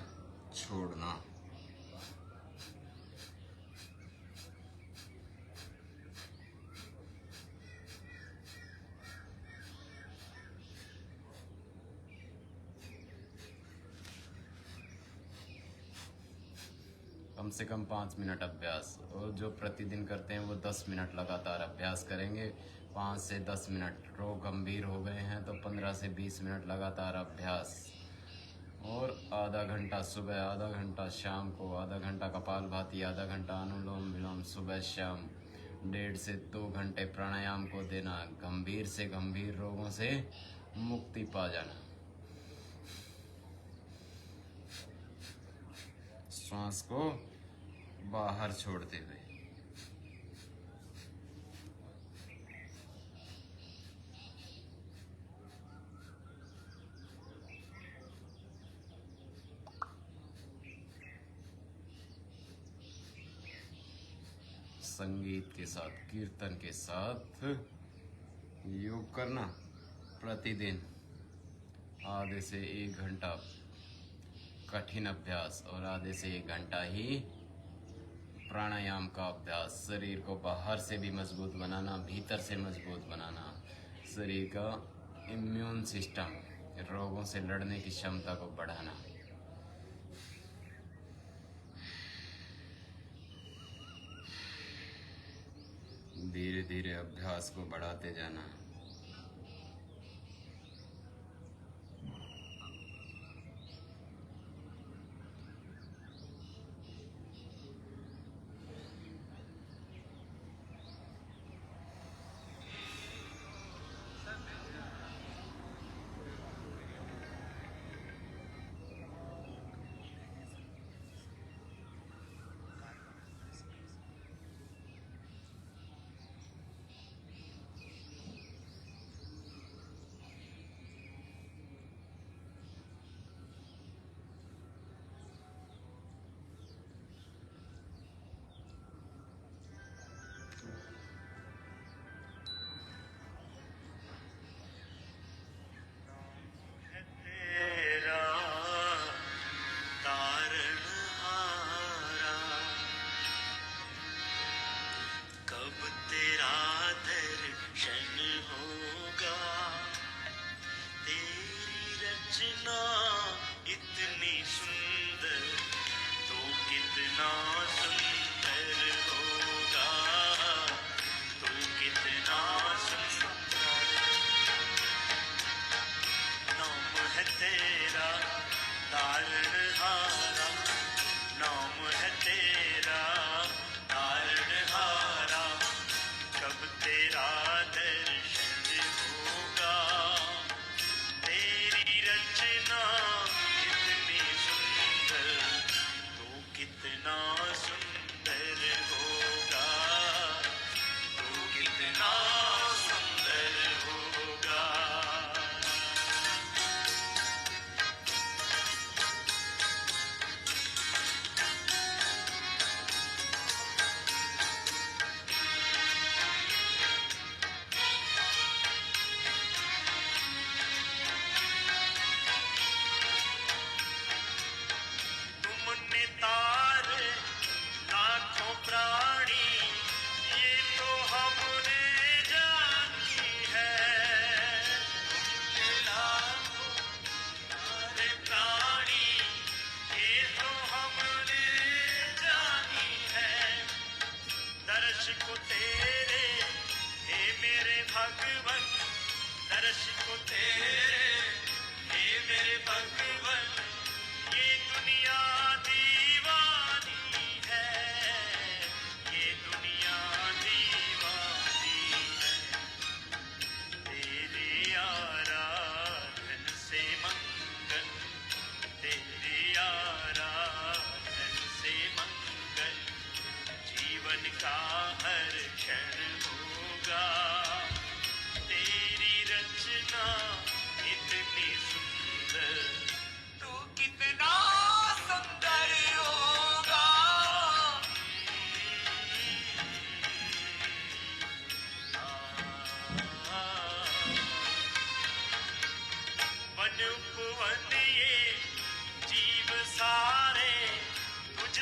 छोड़ना। कम से कम 5 मिनट अभ्यास, और जो प्रतिदिन करते हैं वो 10 मिनट लगातार अभ्यास करेंगे। 5 से 10 मिनट। रोग गंभीर हो गए हैं तो 15 से 20 मिनट लगातार अभ्यास, और आधा घंटा सुबह, आधा घंटा शाम को, आधा घंटा कपालभाति, आधा घंटा अनुलोम विलोम सुबह शाम। 1.5 से 2 घंटे प्राणायाम को देना। गंभीर से गंभीर रोगों से मुक्ति पा जाना। श्वास को बाहर छोड़ते हुए। संगीत के साथ, कीर्तन के साथ योग करना प्रतिदिन। आधे से 1 घंटा कठिन अभ्यास और आधे से 1 घंटा ही प्राणायाम का अभ्यास। शरीर को बाहर से भी मजबूत बनाना, भीतर से मजबूत बनाना। शरीर का इम्यून सिस्टम, रोगों से लड़ने की क्षमता को बढ़ाना। धीरे धीरे अभ्यास को बढ़ाते जाना।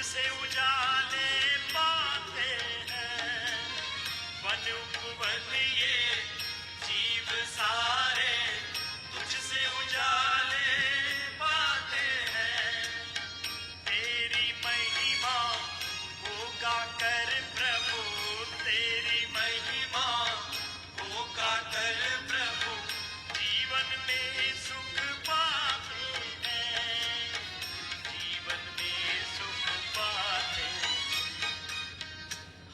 तुझसे उजाले पाते हैं, वन उपवन ये जीव सारे तुझसे उजाले पाते हैं। तेरी महिमा को गाकर प्रभु, तेरी महिमा को गाकर प्रभु जीवन में सुख पाते हैं, जीवन में सुख पाते।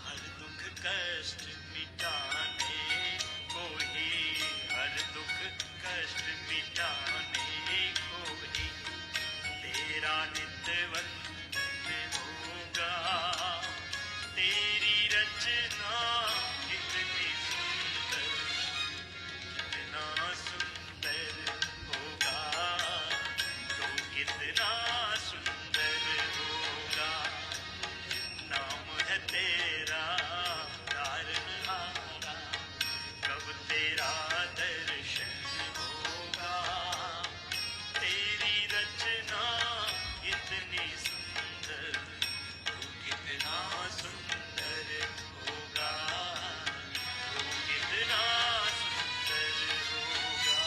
हर दुख कष्ट मिटाने को ही, हर दुख कष्ट मिटाने को ही तेरा नित्य वंदन होगा। तेरी रचना कितनी सुंदर, कितना सुंदर होगा, तो कितना सुंदर होगा। नाम है तेरा तारनहारा, कब तेरा दर्शन होगा। तेरी रचना इतनी सुंदर, तू कितना सुंदर होगा, तू कितना सुंदर होगा।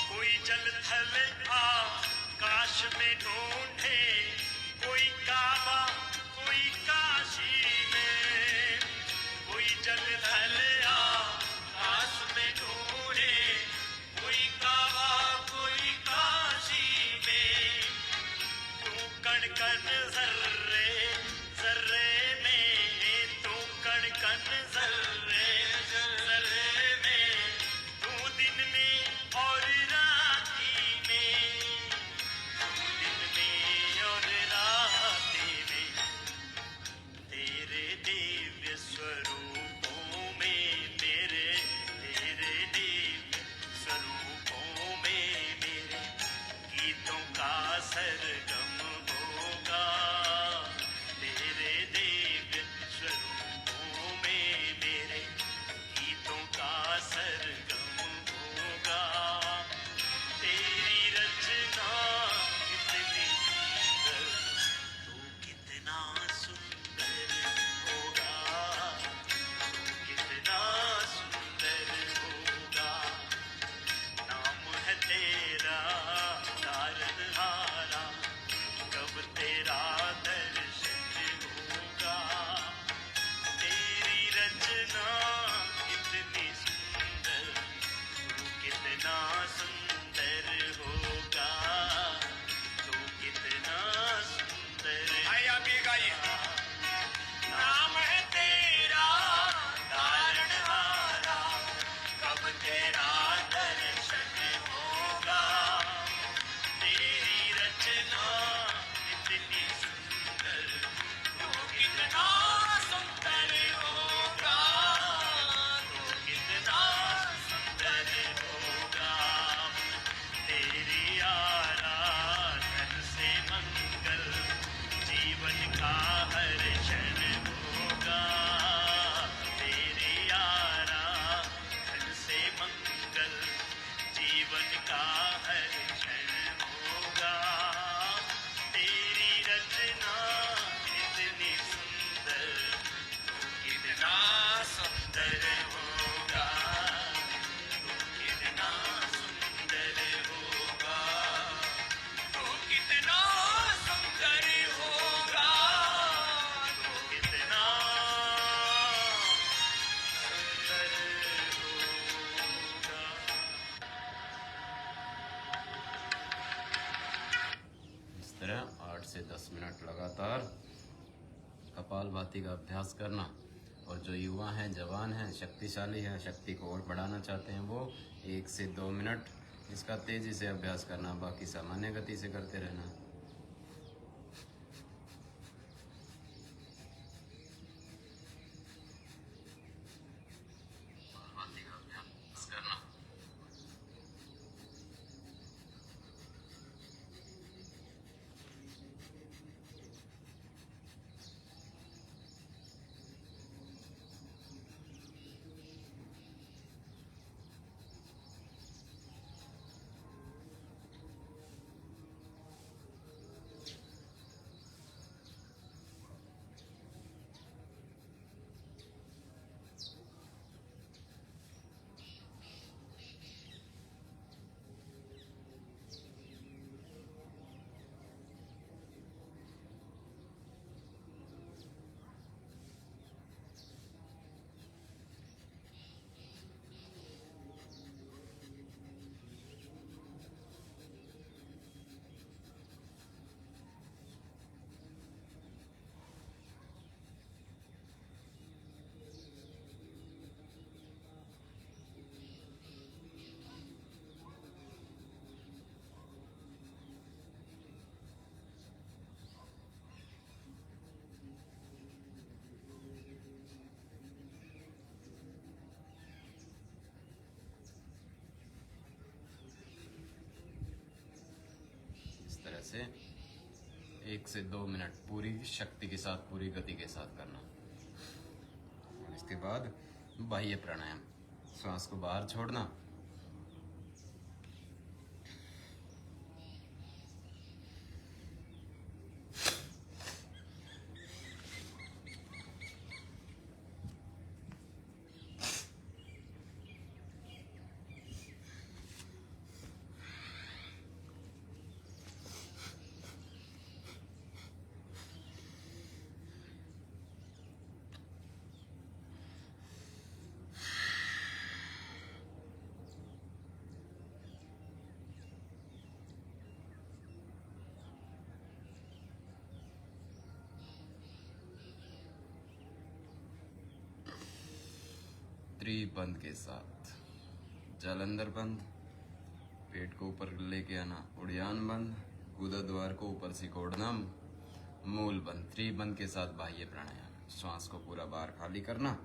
कोई जल थल आकाश में ढूंढे, कोई काबा कोई काशी में। कोई जल थल आकाश में ढूंढे, कोई काबा कोई काशी में। तू कण कण जर्रे जर्रे में, तू कण कण जर्रे जर्रे में। तू दिन में और राती में, तू दिन में और राती में। तेरे दिव्य स्वरूपों में मेरे, तेरे दिव्य स्वरूपों में मेरे गीतों का सरगम होगा। तेरे दिव्य स्वरूपों में मेरे गीतों का सरगम होगा। तेरी रचना कितनी सुंदर, तू कितना सुंदर होगा, तू कितना सुंदर होगा। नाम है तेरा तारनहारा, कब तेरा दर्शन होगा। तेरी रचना कितनी सुंदर, तू कितना सुंदर होगा, तू कितना सुंदर। आइए आप ये गाइए। नाम है तेरा तारनहारा, कब तेरा दर्शन होगा। तेरी रचना इतनी सुंदर, तू कितना सुंदर होगा, तू कितना सुंदर होगा। तेरी आराधन से मंगल जीवन का हर क्षण होगा। तेरी आराधन से मंगल जीवन का हर क्षण होगा। तेरी रचना इतनी सुंदर, तू कितना सुंदर होगा, तू कितना सुंदर होगा, तू कितना सुंदर होगा, तू कितना सुंदर होगा। इस तरह 8 से 10 मिनट लगातार कपालभाति का अभ्यास करना। और जो युवा हैं, जवान हैं, शक्तिशाली हैं, शक्ति को और बढ़ाना चाहते हैं, वो 1 से 2 मिनट इसका तेजी से अभ्यास करना, बाकी सामान्य गति से करते रहना। से 1 से 2 मिनट पूरी शक्ति के साथ, पूरी गति के साथ करना। और इसके बाद बाह्य प्राणायाम, श्वास को बाहर छोड़ना, त्रिबंध के साथ। जल अंदर बंद, पेट को ऊपर लेके आना, उड़ान बंद, गुदा द्वार को ऊपर सिकोड़ना, मूल बंद। त्रिबंध के साथ बाह्य प्राणायाम, श्वास को पूरा बाहर खाली करना,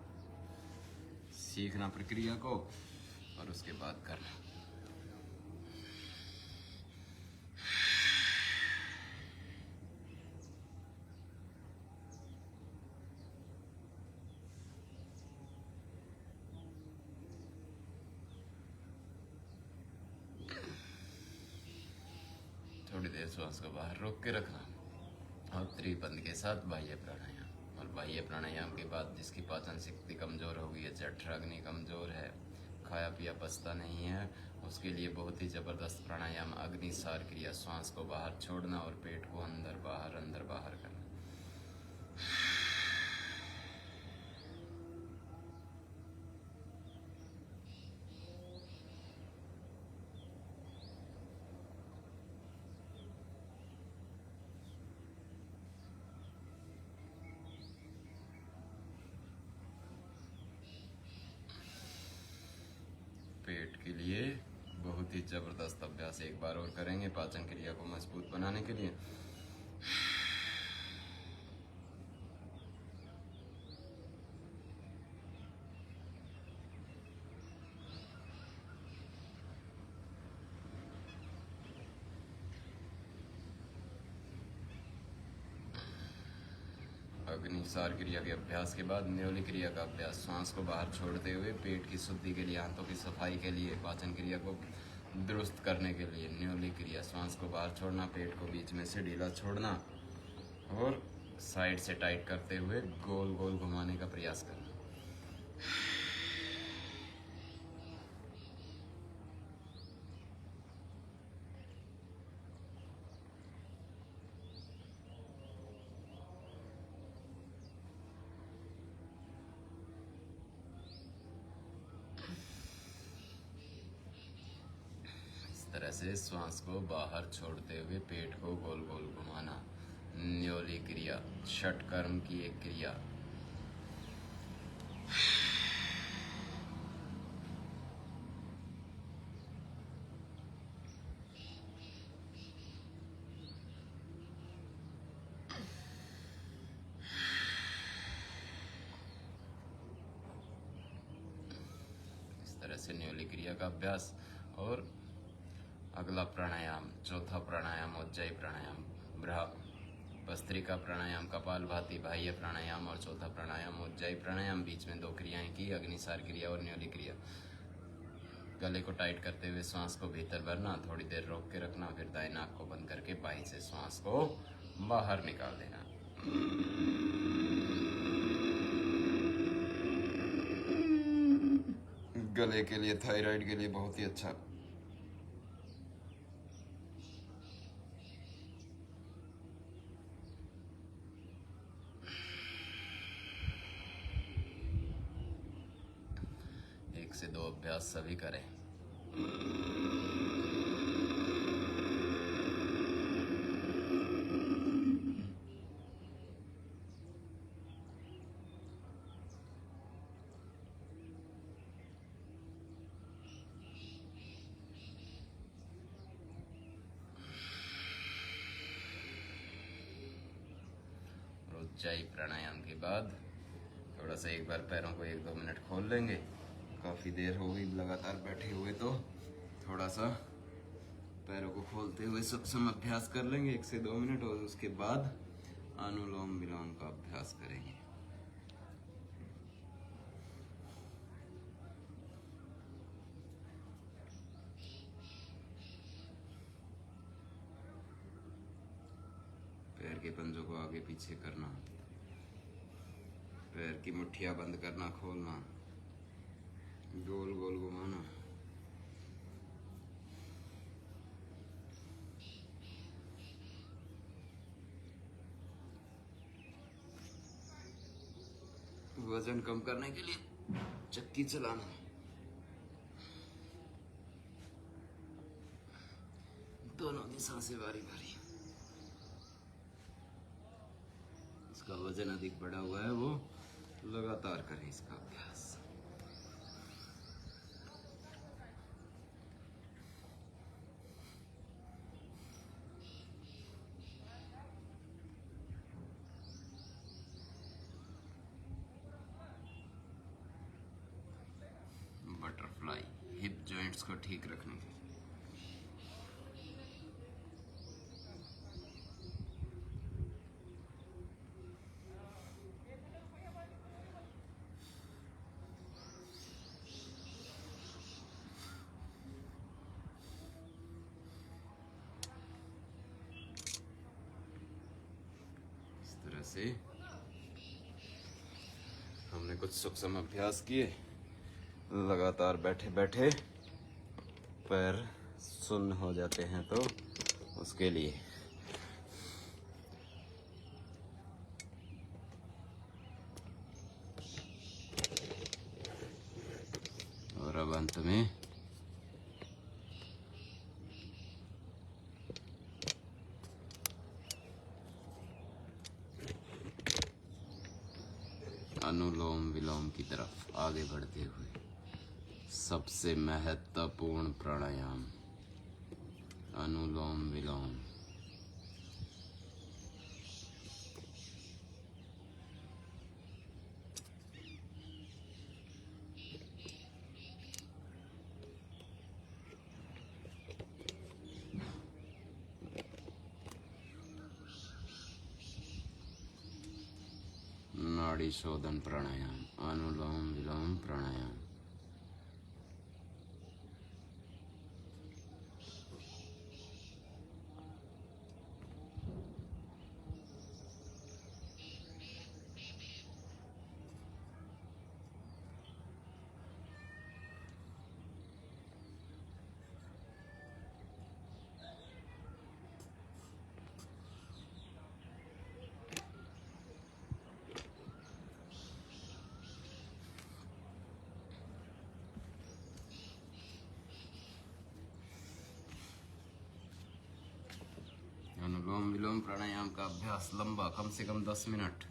सीखना प्रक्रिया को और उसके बाद करना। थोड़ी देर श्वास को बाहर रोक के रखना और त्रिबंध के साथ बाह्य प्राणायाम। और बाह्य प्राणायाम के बाद जिसकी पाचन शक्ति कमजोर हो गई है, जठराग्नि कमजोर है, खाया पिया पचता नहीं है, उसके लिए बहुत ही जबरदस्त प्राणायाम अग्निसार क्रिया। श्वास को बाहर छोड़ना और पेट को अंदर बाहर करना। पेट के लिए बहुत ही जबरदस्त अभ्यास एक बार और करेंगे पाचन क्रिया को मजबूत बनाने के लिए। अग्निसार क्रिया के अभ्यास के बाद न्योली क्रिया का अभ्यास। श्वास को बाहर छोड़ते हुए पेट की शुद्धि के लिए, आंतों की सफाई के लिए, पाचन क्रिया को दुरुस्त करने के लिए न्योली क्रिया। श्वास को बाहर छोड़ना, पेट को बीच में से ढीला छोड़ना और साइड से टाइट करते हुए गोल गोल घुमाने का प्रयास करना। तरह से श्वास को बाहर छोड़ते हुए पेट को गोल गोल घुमाना। न्योली क्रिया, षटकर्म की एक क्रिया। इस तरह से न्योली क्रिया का अभ्यास। और अगला प्राणायाम, चौथा प्राणायाम उज्जयी प्राणायाम, भस्त्रिका प्राणायाम, कपालभाति, बाह्य प्राणायाम और चौथा प्राणायाम उज्जयी प्राणायाम। बीच में 2 क्रियाएं की, अग्निसार क्रिया और न्योली क्रिया। गले को टाइट करते हुए श्वास को भीतर भरना, थोड़ी देर रोक के रखना, फिर दाएं नाक को बंद करके बाई से श्वास को बाहर निकाल देना। गले के लिए, थायराइड के लिए बहुत ही अच्छा। से 2 अभ्यास सभी करें। उज्जयी प्राणायाम के बाद थोड़ा सा एक बार पैरों को 1-2 मिनट खोल लेंगे। काफ़ी देर हो गई लगातार बैठे हुए, तो थोड़ा सा पैरों को खोलते हुए सूक्ष्म अभ्यास कर लेंगे 1 से 2 मिनट, और उसके बाद अनुलोम विलोम का अभ्यास करेंगे। पैर के पंजों को आगे पीछे करना, पैर की मुट्ठियां बंद करना, खोलना, गोल गोल घुमाना। वजन कम करने के लिए चक्की चलाना, दोनों दिशा से बारी बारी। इसका वजन अधिक बढ़ा हुआ है, वो लगातार करें इसका अभ्यास। बटरफ्लाई, हिप जॉइंट्स को ठीक रखने के लिए। इस तरह से हमने कुछ सूक्ष्म अभ्यास किए। लगातार बैठे बैठे पैर सुन्न हो जाते हैं, तो उसके लिए। और अब अंत में अनुलोम विलोम की तरफ आगे बढ़ते हुए सबसे महत्वपूर्ण प्राणायाम अनुलोम विलोम। नाड़ी शोधन प्राणायाम, अनुलोम विलोम प्राणायाम। अनुलोम विलोम प्राणायाम का अभ्यास लंबा, कम से कम 10 मिनट।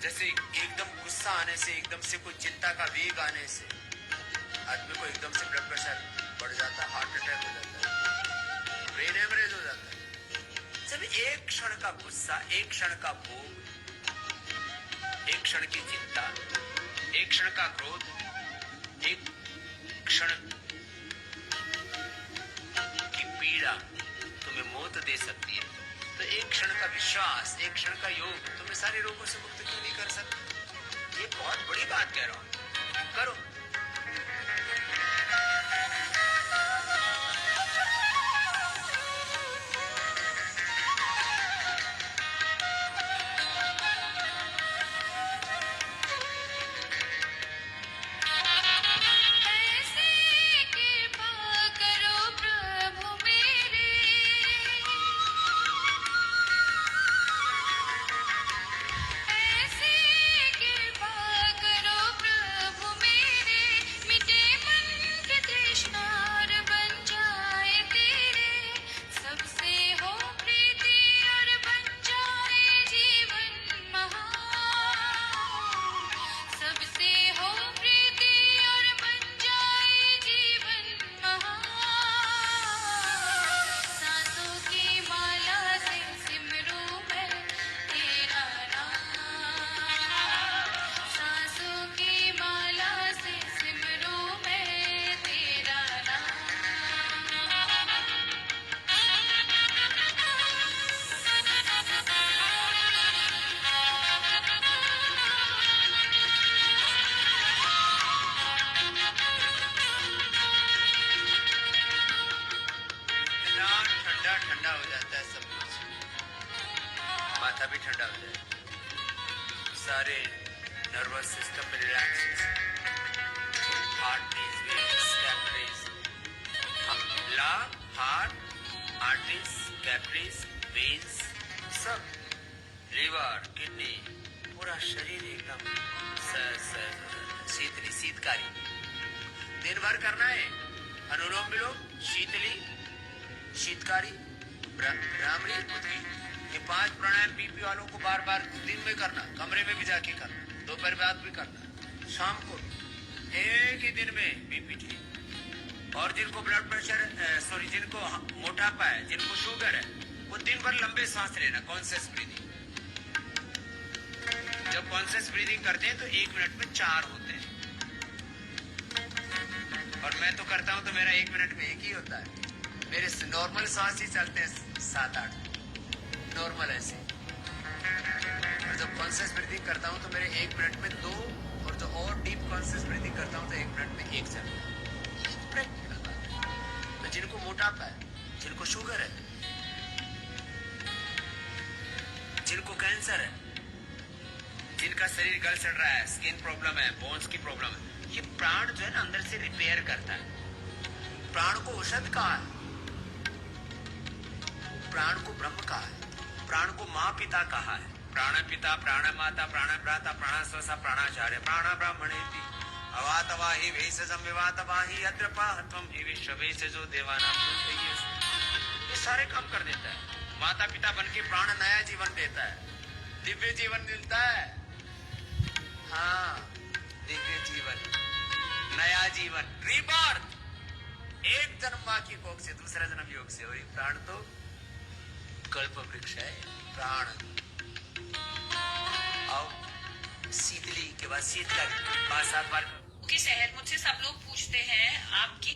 जैसे एकदम गुस्सा आने से, एकदम से कोई चिंता का वेग आने से आदमी को एकदम से ब्लड प्रेशर बढ़ जाता है, हार्ट अटैक हो जाता है, ब्रेन हेमरेज हो जाता है। जब एक क्षण का गुस्सा, एक क्षण का भोग, एक क्षण की चिंता, एक क्षण का क्रोध, एक क्षण की पीड़ा तुम्हें मौत दे सकती है, तो एक क्षण का विश्वास, एक क्षण का योग तुम्हें सारे रोगों से मुक्त क्यों नहीं कर सकता? ये बहुत बड़ी बात कह रहा हूं, करो। ऐसे कृपा करो प्रभु मेरे, ऐसे कृपा करो प्रभु मेरे, मिटे मन की तृष्णा और बन जाए तेरे, सबसे हो प्रीति और बन जाए जीवन महान, सबसे हो प्रीति और बन जाए जीवन महान, सांसों की माला से सिमरू मैं तेरा नाम, सांसों की माला से सिमरू मैं तेरा इतना ठंडा ठंडा हो जाता है सब कुछ, माथा भी ठंडा हो जाता है, सारे नर्वस सिस्टम में रिलैक्स, आर्टरीज, वेन्स, कैपिलरीज, ला, हार्ट, आर्टरीज, कैपिलरीज, वेन्स, सब, लिवर, किडनी, पूरा शरीर एकदम शीतली, शीतकारी। दिन भर करना है अनुलोम विलोम, शीतली, शीतकारी, भ्रामरी, उद्गी, ये 5 प्राणायाम बीपी वालों को बार बार दिन में करना, कमरे में भी जाके करना, दोपहर बाद भी करना, शाम को एक ही दिन में बीपी ठीक। और जिनको ब्लड प्रेशर, जिनको मोटापा है, जिनको शुगर है, वो दिन भर लंबे सांस लेना, कॉन्शियस ब्रीदिंग। जब कॉन्शियस ब्रीदिंग करते हैं तो 1 मिनट में 4 होते हैं, और मैं तो करता हूं तो मेरा 1 मिनट में 1 ही होता है। मेरे नॉर्मल सांस ही चलते हैं 7-8 नॉर्मल ऐसे, और जब कॉन्शियस ब्रीदिंग करता हूं तो मेरे 1 मिनट में 2, और जो और डीप कॉन्शियस ब्रीदिंग करता हूं तो 1 मिनट में 1 चलता है। प्रैक्टिकल बात है। तो जिनको मोटापा है, जिनको शुगर है, जिनको कैंसर है, जिनका शरीर गल सड़ रहा है, स्किन प्रॉब्लम है, बोन्स की प्रॉब्लम है, ये प्राण जो है ना अंदर से रिपेयर करता है। प्राण को औषध कहा है, प्राण को ब्रह्म कहा है, प्राण को माँ पिता कहा है, प्राण पिता, प्राण माता, प्राण भ्राता, प्राण स्वसा, प्राणाचार्य, प्राण ब्राह्मणेति अवातवा हि भेषजम विवातवा हि अद्रपाहत्वम हि विश्ववेशजो देवानां प्रत्ययेषु। ये सारे काम कर देता है। माता पिता बन के प्राण नया जीवन देता है, दिव्य जीवन मिलता है। हाँ, दिव्य जीवन, नया जीवन, रीबर्थ। एक जन्म मां की कोख से, दूसरा जन्म योग से, और ये प्राण तो कल्प वृक्ष है। प्राण आओ, शीतली के बाद शीतकाली 5-7 बार के शहर मुझसे सब लोग पूछते हैं आपकी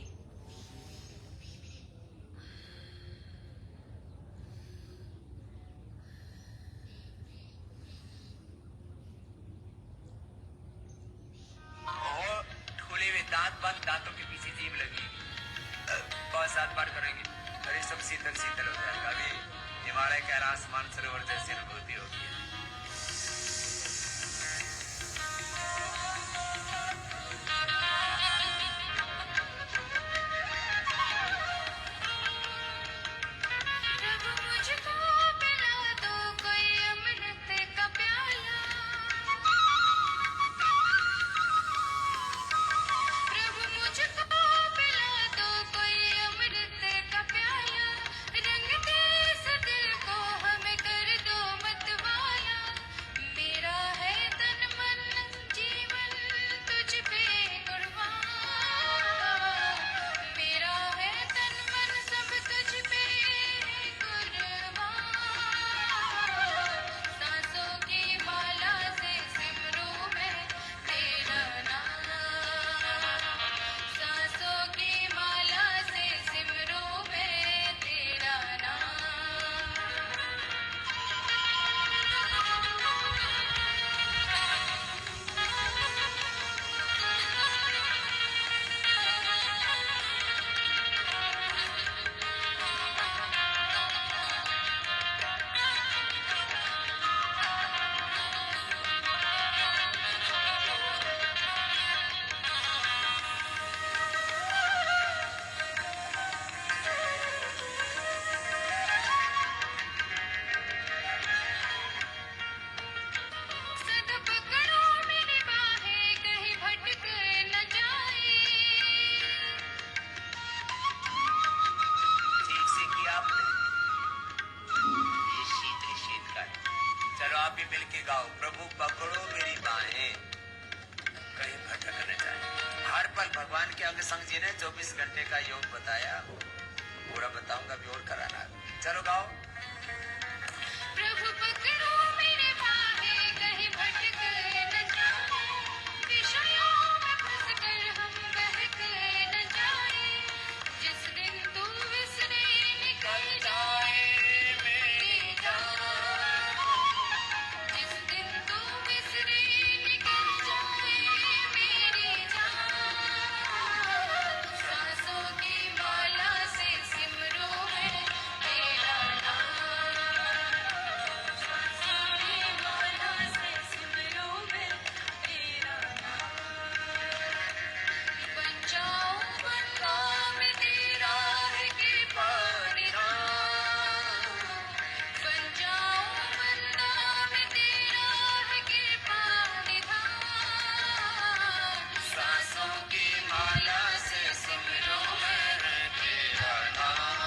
और खुले हुए दांत बंद, दांतों के पीछे जीभ लगी 5-7 बार करेंगे, अरे सब शीतल शीतल हो जाएगा। अभी हिमालय के आसमान मानसरोवर जैसी अनुभूति होगी। प्रभु मुझको पिला दो कोई अमृत का प्याला, प्रभु मुझको पिला दो कोई अमृत का प्याला, रंग दे इस दिल को हमें कर दो मतवाला। के अंग संग जी ने 24 घंटे का योग बताया, पूरा बताऊंगा भी और कराना। चलो गाओ। प्रभु पकड़ो मेरे भागे, कहीं भटक न जाए, विषयों में फंसकर हम बहक न जाए। जिस दिन तू विसरे निकल जाए मेरी जान, जिस दिन तू विसरे निकल जाए मेरी जान, सांसों की माला से सिमरो है तेरा नाम, सांसों की माला से सिमरो है तेरा नाम। बन जाऊं बंदा मैं तेरा है कृपा निधान, बन जाऊं बंदा मैं तेरा है कृपा निधान, सांसों की माला से सिमरो है तेरा नाम,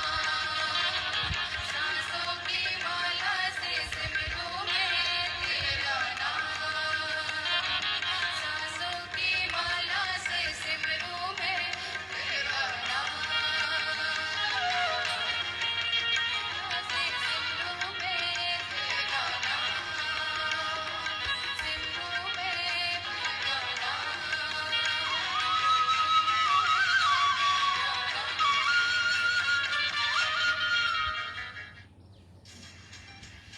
सांसों की माला से सिमरो है तेरा नाम, सांसों की माला से सिमरो है तेरा नाम, से सिमरो है तेरा नाम, सिमरो है तेरा नाम।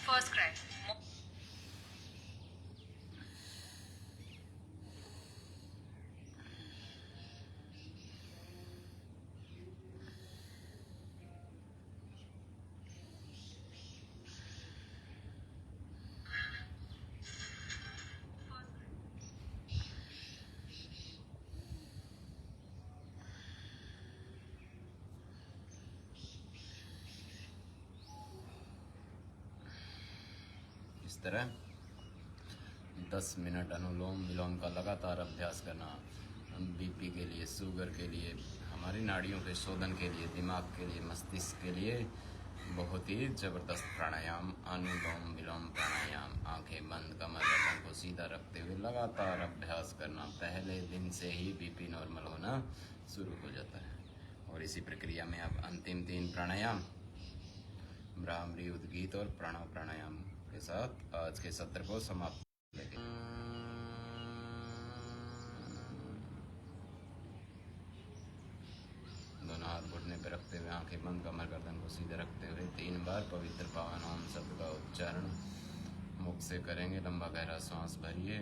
First cry. इस तरह 10 मिनट अनुलोम विलोम का लगातार अभ्यास करना बीपी के लिए, शुगर के लिए, हमारी नाड़ियों के शोधन के लिए, दिमाग के लिए, मस्तिष्क के लिए बहुत ही जबरदस्त प्राणायाम, अनुलोम विलोम प्राणायाम। आंखें बंद, कमर गर्दन को सीधा रखते हुए लगातार अभ्यास करना। पहले दिन से ही बीपी नॉर्मल होना शुरू हो जाता है। और इसी प्रक्रिया में अब अंतिम 3 प्राणायाम ब्राह्मरी, उद्गीत और प्रणव प्राणायाम के साथ आज के सत्र को समाप्त करेंगे। दोनों हाथ घुटने पर रखते हुए, आंखें बंद, कमर गर्दन को सीधे रखते हुए 3 बार पवित्र पावन ओम शब्द का उच्चारण मुख से करेंगे। लंबा गहरा सांस भरिए।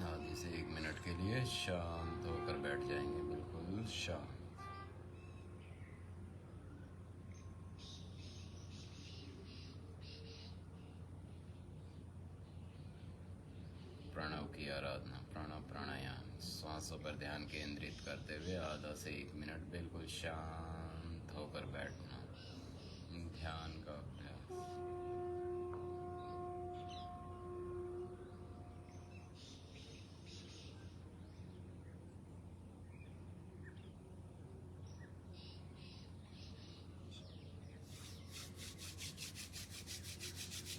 आधे से 1 मिनट के लिए शांत होकर बैठ जाएंगे, बिल्कुल शांत। प्रणव की आराधना, प्रणव प्राणायाम, श्वासों पर ध्यान केंद्रित करते हुए आधा से 1 मिनट बिल्कुल शांत होकर बैठना, ध्यान का अभ्यास।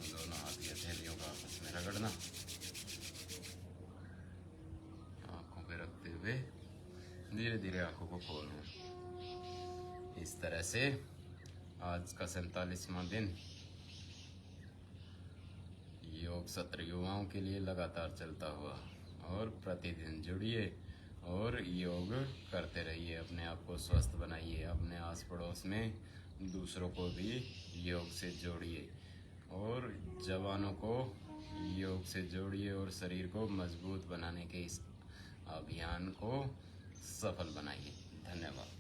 दोनों हाथ की हथेलियों का आपस में रगड़ना, आंखों पे रखते हुए धीरे धीरे आंखों को खोलना। इस तरह से आज का 47वां दिन योग सत्र युवाओं के लिए लगातार चलता हुआ, और प्रतिदिन जुड़िए और योग करते रहिए। अपने आप को स्वस्थ बनाइए, अपने आस पड़ोस में दूसरों को भी योग से जोड़िए और जवानों को योग से जोड़िए और शरीर को मजबूत बनाने के इस अभियान को सफल बनाइए। धन्यवाद।